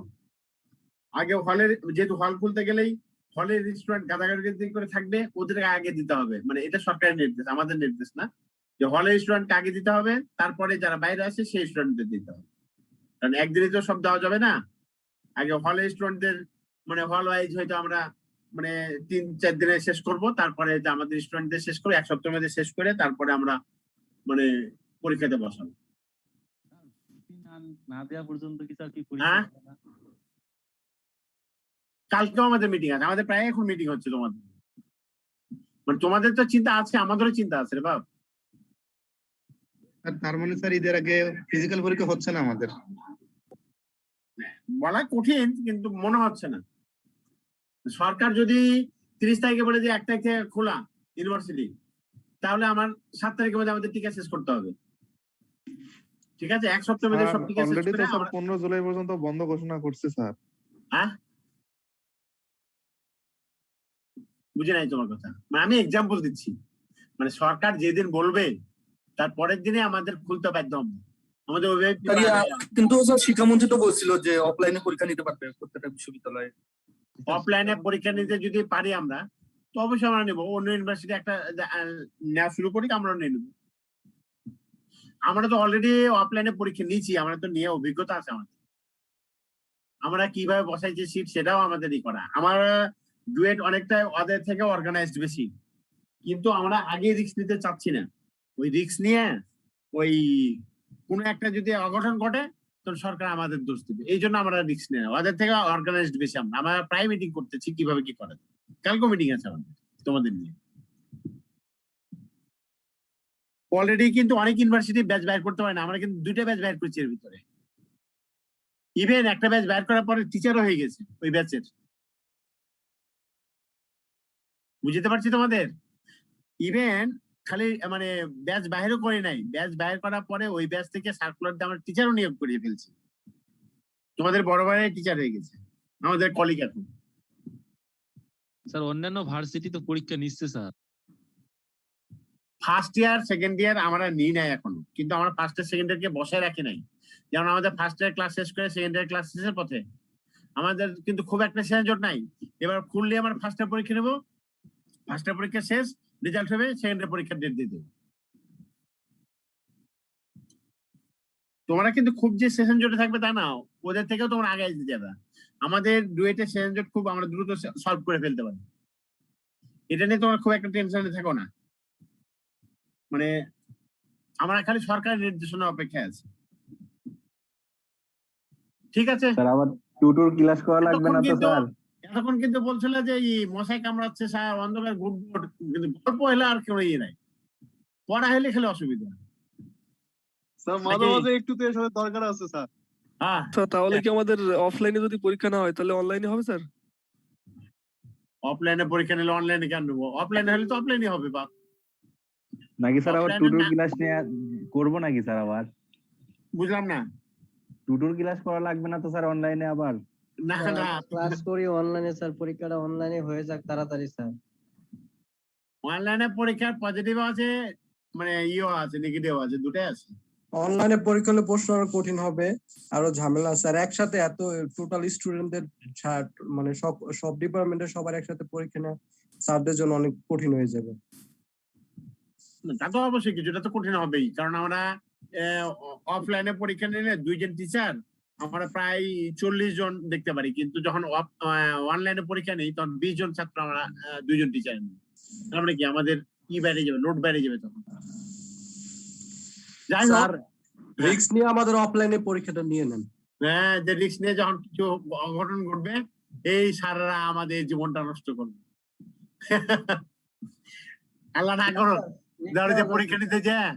আগে হলের যেহেতু হল খুলতে গেলেই হলের স্টুডেন্ট গাদাগাদি করে থাকবে, ওদেরকে আগে দিতে হবে। মানে এটা সরকারের নির্দেশ, আমাদের নির্দেশ না, যে হলের স্টুডেন্টকে আগে দিতে হবে, তারপরে যারা বাইরে আছে সেই স্টুডেন্টদের দিতে হবে। কারণ একদিনে তো সব দেওয়া যাবে না। আগে হলের স্টুডেন্টদের মানে হল ওয়াইজ হয়তো আমরা মানে 3-4 দিনে শেষ করব, তারপরে যে আমাদের স্টুডেন্টদের শেষ করে 1 সপ্তাহের মধ্যে শেষ করে তারপরে আমরা মানে পরীক্ষাতে বসাবো। না দেওয়া পর্যন্ত কি স্যার কি হ্যাঁ, কালকেও আমাদের মিটিং আছে, আমাদের প্রায় এখন মিটিং হচ্ছে তোমাদের। মানে তোমাদের তো চিন্তা আছে, আমাদেরও চিন্তা আছে রে বাপ। তার মানে স্যার ঈদের আগে ফিজিক্যাল পরীক্ষা হচ্ছে না আমাদের? বলা কঠিন, কিন্তু মনে হচ্ছে না। সরকার যদি 30 তারিখে বলে যে 1 তারিখ থেকে খোলা ইউনিভার্সিটি, তাহলে আমার 7 তারিখের মধ্যে আমাদের টিকা শেষ করতে হবে। ঠিক আছে, 1 সপ্তাহের মধ্যে সব টিকা শেষ অলরেডি তো করে স্যার 15 জুলাই পর্যন্ত বন্ধ ঘোষণা করছে স্যার। হ্যাঁ, বুঝে নাই তোমার কথা। মানে আমি এক্সাম্পল দিচ্ছি, মানে সরকার যেদিন বলবে তার পরের দিনে আমাদের খুলতে বাধ্য হবে। আমাদের কিন্তু স্যার শিক্ষামন্ত্রী তো বলছিল যে অফলাইনে পরীক্ষা নিতে পারবে প্রত্যেকটা বিশ্ববিদ্যালয়ে। অফলাইনে পরীক্ষা নিতে যদি পারি আমরা, তো অবশ্যই আমরা নেবো। অন্য ইউনিভার্সিটি একটা নেওয়া শুরু করি, আমরা নিয়ে নেবো। আমরা তো অলরেডি অফলাইনে পরীক্ষা নিয়েছি, আমরা তো নিয়ে অভিজ্ঞতা আছে আমাদের। আমরা কিভাবে বসাইছি সিট সেটাও আমাদেরই করা। আমার ডুয়েট অনেকটা ওদের থেকে অর্গানাইজড বেশি, কিন্তু আমরা আগে রিস্ক নিতে চাচ্ছি না। ওই রিস্ক নিয়ে ওই কোনো একটা যদি অঘটন ঘটে তখন সরকার আমাদের দোষ দেবে, এই জন্য আমরা রিস্ক নিই না। ওদের থেকে অর্গানাইজড বেশি আমরা প্রায় মিটিং করতেছি কিভাবে কি করে। কালকে মিটিং আছে আমাদের তোমাদের নিয়ে। অলরেডি কিন্তু অনেক ইউনিভার্সিটি ব্যাচ বাইর করতে পারে না, আমরা কিন্তু 2টা ব্যাচ বাইর করছি এর ভিতরে। ইভেন একটা ব্যাচ বাইর করার পরে টিচারও হয়ে গেছে ওই ব্যাচের। বুঝতে পারছি তোমাদের। ইভেন খালি মানে ব্যাচ বাইরেও করে নাই, ব্যাচ বাইর করার পরে ওই ব্যাচ থেকে সার্কুলার দিয়ে আমরা টিচারও নিয়োগ করিয়ে ফেলছি। তোমাদের বড় ভাই টিচার হয়ে গেছে, আমাদের কলিগ এখন। স্যার অন্যান্য ভার্সিটি তো পরীক্ষা নিচ্ছে sir. First year second year আমরা নিই নাই এখনো, কিন্তু আমরা ফার্স্ট ইয়ার সেকেন্ড ইয়ারকে বসায় রাখি নাই। যেমন আমাদের ফার্স্ট ইয়ার ক্লাস শেষ করে সেকেন্ড ইয়ার ক্লাস শেষের পথে, আমাদের কিন্তু খুব একটা সেন্সর নাই। এবার খুললে আমরা ফার্স্ট ইয়ার পরীক্ষা নেবো, ফার্স্ট ইয়ার পরীক্ষা শেষ রেজাল্ট হবে, সেকেন্ড ইয়ার পরীক্ষার ডেট দিয়ে দেবো। তোমরা কিন্তু খুব যে সেশন জোটে থাকবে তা না, ওদের থেকেও তোমরা আগে আসতে যাবে। আমাদের ডুয়েটের সেশন জোট খুব আমরা দ্রুত সলভ করে ফেলতে পারি, এটা নিয়ে তোমরা খুব একটা টেনশনে থাকো না। মানে আমরা খালি সরকারের নির্দেশনা অপেক্ষায় আছি। ঠিক আছে স্যার, আবার টুটুর ক্লাস করা লাগবে না তো স্যার? এতক্ষণ কিন্তু বলছিল যে এই মশাই কামড়াচ্ছে স্যার, অন্ধকার গুড গুড, কিন্তু গল্প হলে আর কেউ ইয়ে নাই, পড়া হলে খেলে অসুবিধা। স্যার মাঝে মাঝে একটু তো এসবের দরকার আছে স্যার। হ্যাঁ স্যার, তাহলে কি আমাদের অফলাইনে যদি পরীক্ষা না হয় তাহলে অনলাইনে হবে স্যার? অফলাইনে পরীক্ষা নিলে অনলাইনে কেন নেবো? অফলাইনে হলে তো অফলাইনে হবে বাপ। নাকি স্যার আবার টুটুর ক্লাস নিয়ে করবো নাকি স্যার আবার? বুঝলাম না। টুটুর ক্লাস করা লাগবে না তো স্যার অনলাইনে আবার? না না, ক্লাস করি অনলাইনে স্যার, পরীক্ষাটা অনলাইনে হয়ে যাক তাড়াতাড়ি স্যার। অনলাইনে পরীক্ষার পজিটিভ আছে, মানে ইও আছে, নেগেটিভ আছে, দুটাই আছে। অনলাইনে পরীক্ষা হলে প্রশ্ন আরো কঠিন হবে, আরো ঝামেলা স্যার। একসাথে এত টোটাল স্টুডেন্টদের মানে সব ডিপার্টমেন্টের সবার একসাথে পরীক্ষা নেওয়া স্যারদের জন্য অনেক কঠিন হয়ে যাবে। তা তো অবশ্যই কিছুটা তো কঠিন হবেই, কারণ আমরা অফলাইনে পরীক্ষা নিলে 2 জন টিচার আমরা প্রায় 40 জন দেখতে পারি, কিন্তু যখন অনলাইনে পরীক্ষা নেই তখন 20 জন ছাত্র আমরা 2 জন টিচার নিই। তারপরে কি আমাদের কি বেড়ে যাবে, লোড বেড়ে যাবে তখন। যাই হোক, রিস্ক নিয়ে আমাদের অফলাইনে পরীক্ষাটা নিয়ে নেন। হ্যাঁ, যে রিস্ক নিয়ে যখন কিছু অঘটন ঘটবে এই স্যাররা আমাদের জীবনটা নষ্ট করবে। আল্লাহ না করো, ধরো যে পরীক্ষা নিতে যায়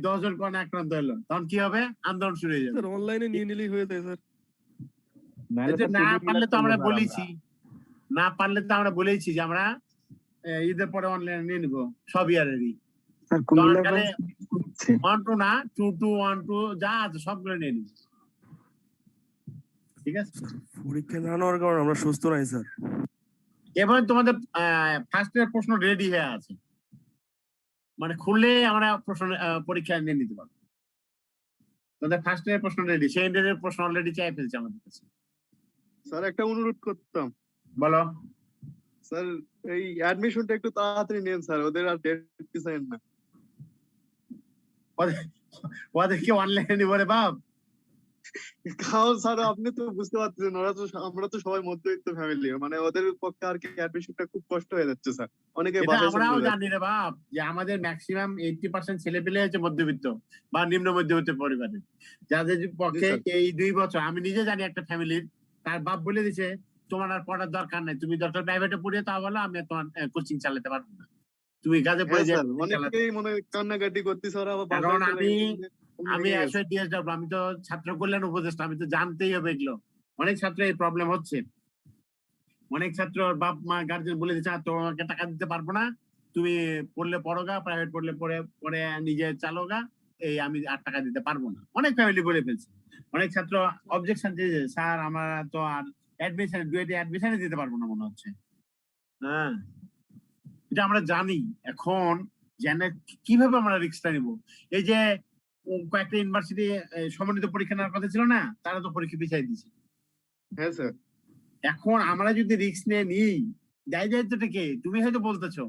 10 জন কোন আক্রান্ত হলো, তখন কি হবে? আন্দোলন শুরু হয়ে যাবে। স্যার অনলাইনে নিয়ে নিলেই হয়ে যায় স্যার। না পারলে তো আমরা বলেছি, না পারলে তো আমরা বলেছি যে আমরা ঈদের পরে অনলাইনে নিয়ে নিবো সব ইয়ারেরই। স্যার কুমিল্লা দরকারে হচ্ছে 1 2 না 2 2 1 2 যা আছে সবগুলো নিয়ে নিবি। ঠিক আছে, পরীক্ষা না নেওয়ার কারণে আমরা সুস্থ নাই স্যার। এবার তোমাদের ফার্স্ট ইয়ার প্রশ্ন রেডি হয়ে আছে, মানে খুললে আমরা প্রশ্ন পরীক্ষা নিয়ে নিতে পারবো। তোমাদের ফার্স্ট ইয়ার প্রশ্ন রেডি, সেকেন্ড ইয়ারের প্রশ্ন অলরেডি চাই ফেলছে আমাদের কাছে। স্যার একটা অনুরোধ করতাম। বলো স্যার এই অ্যাডমিশনটা একটু তাড়াতাড়ি নেন স্যার, ওদের আর ডেট পিছায়েন না। ওদের কি অনলাইনে নিব রে বাপ? কারণ স্যার আপনি তো বুঝতে পারছেন, ওরা তো আমরা তো সবাই মধ্যবিত্ত ফ্যামিলি, মানে ওদের পক্ষে আর কি অ্যাডমিশনটা খুব কষ্ট হয়ে যাচ্ছে স্যার। অনেকে এটা বাসায় আমরাও চলে যাচ্ছে। জানি রে বাপ যে আমাদের ম্যাক্সিমাম 80% ছেলে পেলে হচ্ছে মধ্যবিত্ত বা নিম্ন মধ্যবিত্ত পরিবারের, যাদের পক্ষে এই 2 বছর, আমি নিজে জানি একটা ফ্যামিলির, তার বাপ বলে দিছে তোমার আর পড়ার দরকার নাই, তুমি দরকার প্রাইভেটে পড়িয়ে তা বলো, আমি আর তোমার কোচিং চালাতে পারবো না, তুমি কাজে পড়ে হ্যাঁ যাও। স্যার, অনেকেই মনে হয় কান্নাকাটি করতেছে, ওরা আবার কারণ বাসায় চলে আমি গেছে। আসলে DSW, আমি তো ছাত্র কল্যাণ উপদেষ্টা, আমি তো জানতেই হবে এগুলো। অনেক ছাত্র এই প্রবলেম হচ্ছে, অনেক ছাত্র বাপ মা গার্জেন বলে দিচ্ছে তোমাকে টাকা দিতে পারবো না, তুমি পড়লে পড়োগা, প্রাইভেট পড়লে পড়ে পড়ে নিজে চালোগা, এই আমি আর টাকা দিতে পারবো না। অনেক ফ্যামিলি বলে ফেলছে, অনেক ছাত্র অবজেকশন দিয়েছে, স্যার আমরা তো আর অ্যাডমিশনে দিতে পারবো না মনে হচ্ছে। হ্যাঁ, এটা আমরা জানি। এখন জেনে কিভাবে আমরা রিস্কটা নিব? এই যে কয়েকটা ইউনিভার্সিটি সমন্বিত পরীক্ষা নেওয়ার কথা ছিল না, তারা তো পরীক্ষা পিছিয়ে দিয়েছে। হ্যাঁ স্যার, এখন আমরা যদি রিস্ক নিয়ে নিই, দায় দায়িত্বটা কে? তুমি হয়তো বলতেছো,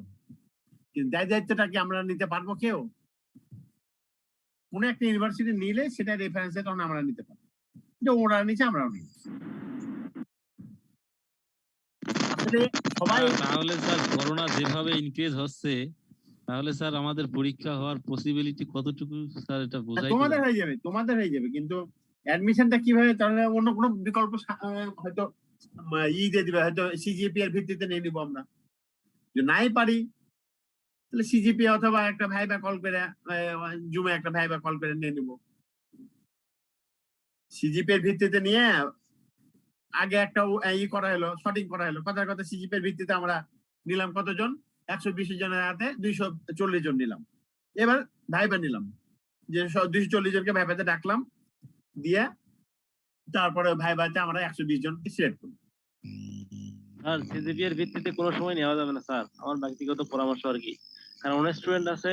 কিন্তু দায় দায়িত্বটা কি আমরা নিতে পারবো কেউ? কোন একটা ইউনিভার্সিটি নিলে সেটা রেফারেন্সে তখন আমরা নিতে পারবো, যে ওরা নিচে আমরাও নিই। আসলে সবাই তাহলে স্যার করোনা যেভাবে ইনক্রিজ হচ্ছে, তাহলে স্যার আমাদের পরীক্ষা হওয়ার পসিবিলিটি কতটুকু স্যার এটা বোঝাই তোমাদের হয়ে যাবে, কিন্তু অ্যাডমিশনটা কিভাবে? তাহলে অন্য কোনো বিকল্প হয়তো দিয়ে দিবে, হয়তো সিজিপি এর ভিত্তিতে নিয়ে নিবো আমরা। যদি নাই পারি তাহলে সিজিপি অথবা একটা ভাইবা কল করে, জুমে একটা ভাইবা কল করে নিয়ে নিবো। সিজিপি এর ভিত্তিতে নিয়ে আগে একটা করা হলো, শর্টিং করা হলো, কথার কথা সিজিপি এর ভিত্তিতে আমরা নিলাম কতজন, 120 জনের হাতে 240 জন নিলাম। এবার ভাইবা নিলাম, যে 240 জনকে ভাইবাতে ডাকলাম, দিয়ে তারপরে ভাইবাতে আমরা 120 জনকে সিলেক্ট করলাম। স্যার সিজিপি এর ভিত্তিতে কোনো সময় নেওয়া যাবে না স্যার, আমার ব্যক্তিগত পরামর্শ আর কি। কারণ অনেক স্টুডেন্ট আছে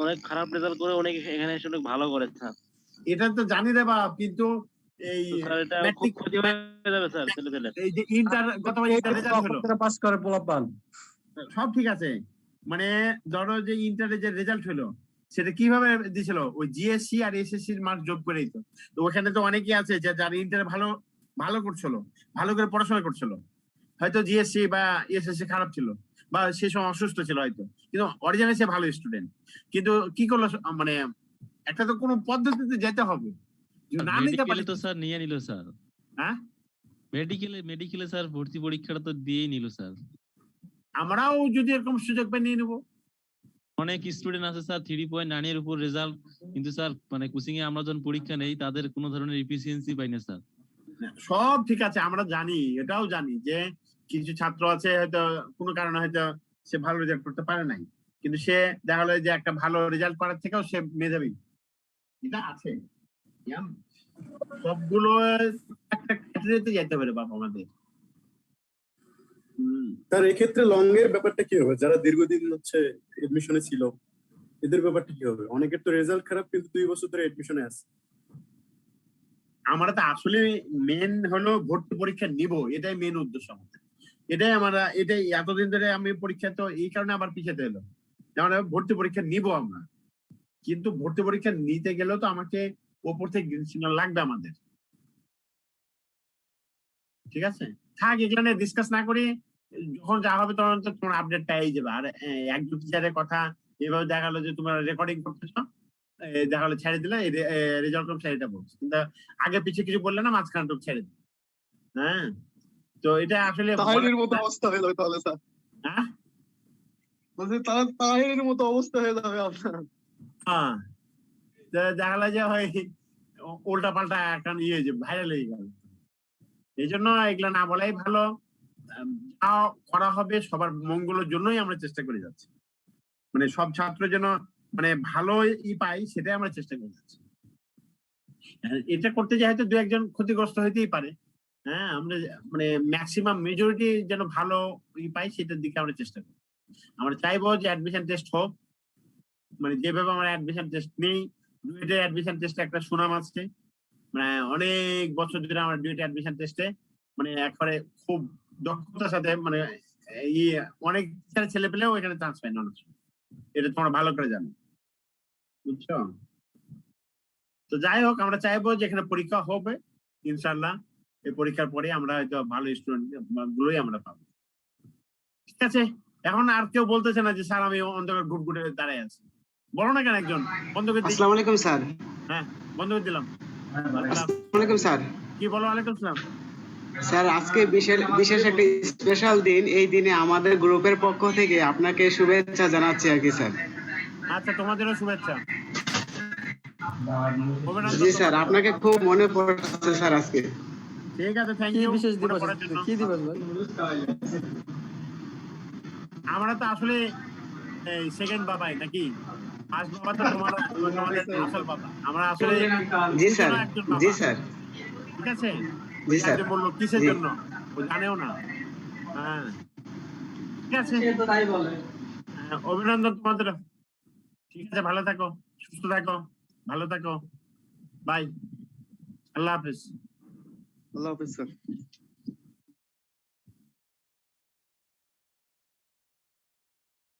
অনেক খারাপ রেজাল্ট করে, অনেক এখানে এসে অনেক ভালো করে স্যার। এটা তো জানি রে বাপ, কিন্তু এই স্যার এটা খুব ক্ষতি হয়ে যাবে স্যার ছেলেপেলের। এই যে ইন্টার রেজাল্ট হলো, পাস করে পোলাপান সব ঠিক আছে, মানে ধরো যে ইন্টারে যে রেজাল্ট হলো সেটা কিভাবে দিছিল? ওই জিএসসি আর এসএসসি এর মার্ক যোগ করেই তো। তো ওখানে তো অনেকেই আছে যে যারা ইন্টারে ভালো করছিল, ভালো করে পড়াশোনা করছিল, হয়তো জিএসসি বা এসএসসি খারাপ ছিল বা সে সময় অসুস্থ ছিল হয়তো, কিন্তু অরিজিনালি সে ভালো স্টুডেন্ট। কিন্তু কি করলো, মানে একটা তো কোনো পদ্ধতিতে যেতে হবে, না নিতে পারি তো স্যার নিয়ে নিল স্যার। হ্যাঁ, মেডিকেলে স্যার ভর্তি পরীক্ষাটা তো দিয়েই নিল স্যার। আমরাও যদি এরকম সুযোগ পেয়ে নিয়ে নেবো। অনেক স্টুডেন্ট আছে স্যার 3.9 এর উপর রেজাল্ট, কিন্তু স্যার মানে কোচিং এ আমরা যখন পরীক্ষা নেই তাদের কোনো ধরনের এফিসিয়েন্সি পাই না স্যার। সব ঠিক আছে, আমরা জানি, এটাও জানি যে কিছু ছাত্র আছে হয়তো কোনো কারণে হয়তো সে ভালো রেজাল্ট করতে পারে নাই, কিন্তু সে দেখা গেলো যে একটা ভালো রেজাল্ট করার থেকেও সে মেধাবী, এটা আছে। সবগুলো একটা ক্যাটাগরিতে যেতে পারে বাবা আমাদের। তার এক্ষেত্রে লং এর ব্যাপারটা কি হবে? যারা দীর্ঘদিন হচ্ছে এডমিশনে ছিল, এদের ব্যাপারটা কি হবে? অনেকের তো রেজাল্ট খারাপ, কিন্তু 2 বছর ধরে এডমিশনে আছে। আমরা তো আসলে মেন হলো ভর্তি পরীক্ষা নিব, এটাই মেন উদ্দেশ্য আমাদের। এটাই এতদিন ধরে আমি পরীক্ষা তো এই কারণে আবার পিছাতে এলো, আমরা ভর্তি পরীক্ষা নিব আমরা। কিন্তু ভর্তি পরীক্ষা নিতে গেলেও তো আমাকে ওপর থেকে গ্রিন সিগন্যাল লাগবে আমাদের। ঠিক আছে, থাক এখানে ডিসকাস না করি, যখন যা হবে তখন তো তোমার আপডেট পেয়ে যাবে। আর একজন টিচারের কথা এভাবে দেখা গেলো যে তোমরা রেকর্ডিং করতেছ, দেখা গেলো ছেড়ে দিলে রেজাল্ট ছেড়েটা বলছে, কিন্তু আগে পিছিয়ে কিছু বললে না, মাঝখান তো ছেড়ে দিল। হ্যাঁ, তো এটা আসলে তাহিরের মতো অবস্থা হয়ে যাবে তাহলে স্যার। হ্যাঁ, বলছি তাহলে তাহিরের মতো অবস্থা হয়ে যাবে আপনার। হ্যাঁ, দেখা গেলো যে হয় উল্টা পাল্টা এখন যে ভাইরাল হয়ে গেল। এই জন্য এগুলা না বলাই ভালো, যা করা হবে সবার মঙ্গলের জন্যই আমরা চেষ্টা করে যাচ্ছি। মানে সব ছাত্র যেন মানে ভালো পায়, সেটাই আমরা চেষ্টা করে যাচ্ছি। এটা করতে যে হয়তো দু একজন ক্ষতিগ্রস্ত হইতেই পারে, হ্যাঁ, আমরা মানে ম্যাক্সিমাম মেজরিটি যেন ভালো পাই সেটার দিকে আমরা চেষ্টা করি। আমরা চাইবো যে অ্যাডমিশন টেস্ট হোক, মানে যেভাবে আমরা অ্যাডমিশন টেস্ট নেই, ডুয়েটের অ্যাডমিশন টেস্টে একটা সুনাম আছে, মানে অনেক বছর ধরে আমরা ডুয়েট অ্যাডমিশন টেস্টে মানে একবারে খুব দক্ষতার সাথে মানে অনেক ছেলে পেলেও এখানে চান্স পায় না, এটা তোমরা ভালো করে জানো, বুঝছো? তো যাই হোক, আমরা চাইবো যে এখানে পরীক্ষা হবে ইনশাল্লাহ। এই পরীক্ষার পরে আমরা হয়তো ভালো স্টুডেন্ট গুলোই আমরা পাবো। ঠিক আছে, এখন আর কেউ বলতেছে না যে স্যার আমি অন্ধকার ঘুটঘুটে দাঁড়ায় আছি, বলো না কেন একজন। বন্ধ করে দিই। আসসালামু আলাইকুম স্যার। হ্যাঁ, বন্ধ করে দিলাম। আসসালামু আলাইকুম স্যার। কি বলো? ওয়ালাইকুম সালাম। স্যার আজকে বিশেষ একটা স্পেশাল দিন, এই দিনে আমাদের গ্রুপের পক্ষ থেকে আপনাকে শুভেচ্ছা জানাচ্ছি আর কি স্যার। আচ্ছা, তোমাদেরও শুভেচ্ছা। জি স্যার, আপনাকে খুব মনে পড়ছে স্যার আজকে। ঠিক আছে, থ্যাংক কি ইউ। বিশেষ দিবস? কি দিবস ভাই? আমরা তো আসলে সেকেন্ড বাবাই নাকি, ফার্স্ট বাবা তো তোমাদের আসল বাবা। আমরা আসলে জি স্যার, জি স্যার, ঠিক আছে। জি স্যার। বললো কিসের জন্য ও জানেও না। হ্যাঁ, ঠিক আছে, অভিনন্দন তোমাদের। ঠিক আছে, ভালো থাকো, সুস্থ থাকো, ভালো থাকো, বাই, আল্লাহ হাফেজ। আল্লাহ হাফেজ স্যার।